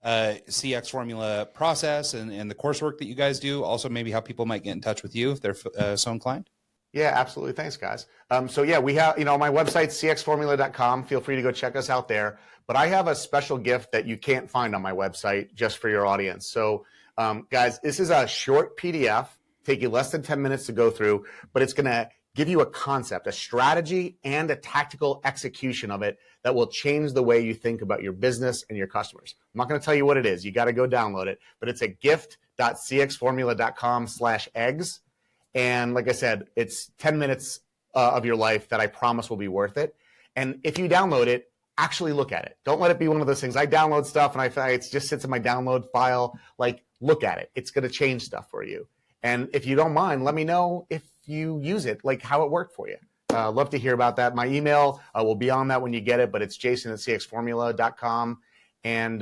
CX formula process and the coursework that you guys do? Also, maybe how people might get in touch with you if they're so inclined. Yeah, absolutely. Thanks, guys. So yeah, we have, my website, cxformula.com. Feel free to go check us out there. But I have a special gift that you can't find on my website just for your audience. So guys, this is a short PDF, take you less than 10 minutes to go through, but it's going to give you a concept, a strategy, and a tactical execution of it that will change the way you think about your business and your customers. I'm not going to tell you what it is. You got to go download it, but it's at gift.cxformula.com/eggs. And like I said, it's 10 minutes of your life that I promise will be worth it. And if you download it, actually look at it. Don't let it be one of those things. I download stuff and it just sits in my download file. Like, look at it. It's going to change stuff for you. And if you don't mind, let me know if you use it, like how it worked for you. Love to hear about that. My email will be on that when you get it, but it's jason@cxformula.com. And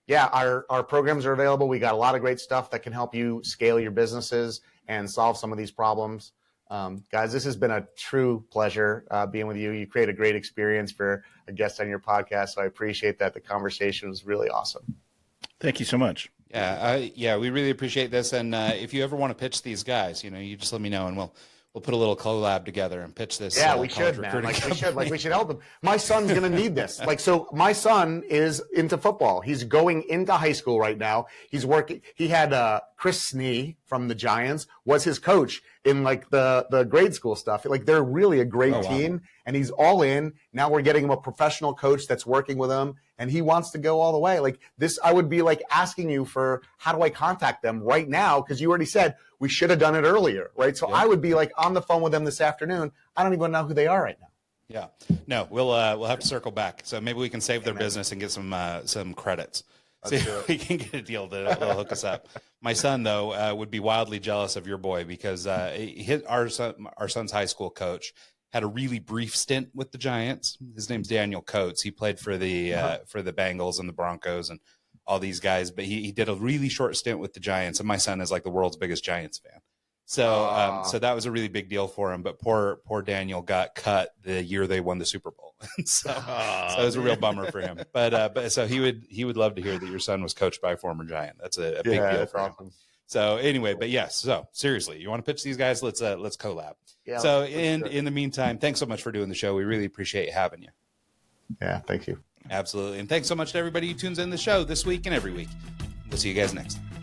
yeah, our programs are available. We got a lot of great stuff that can help you scale your businesses and solve some of these problems. Guys, this has been a true pleasure being with you. You create a great experience for a guest on your podcast, so I appreciate that. The conversation was really awesome. Thank you so much. Yeah, we really appreciate this. And if you ever want to pitch these guys, you just let me know, and we'll put a little collab together and pitch this. Yeah, we should, man. We should help them. My son's going to need this. So my son is into football. He's going into high school right now. He's working. He had Chris Snee from the Giants was his coach in the grade school stuff. They're really a great team, and he's all in. Now we're getting him a professional coach that's working with him, and he wants to go all the way. I would be asking you for how do I contact them right now? Because you already said we should have done it earlier, right? So I would be on the phone with them this afternoon. I don't even know who they are right now. Yeah, no, we'll have to circle back. So maybe we can save their business and get some credits. See if we can get a deal that'll hook us up. My son, though, would be wildly jealous of your boy because our son's high school coach had a really brief stint with the Giants. His name's Daniel Coates. He played for the Bengals and the Broncos and all these guys, but he did a really short stint with the Giants. And my son is the world's biggest Giants fan. So that was a really big deal for him. But poor Daniel got cut the year they won the Super Bowl. so it was a real bummer for him. But so he would love to hear that your son was coached by a former Giant. That's a big deal for him. So anyway, but yes. So seriously, you want to pitch these guys? Let's collab. Yeah, so in the meantime, thanks so much for doing the show. We really appreciate having you. Yeah, thank you. Absolutely, and thanks so much to everybody who tunes in the show this week and every week. We'll see you guys next time.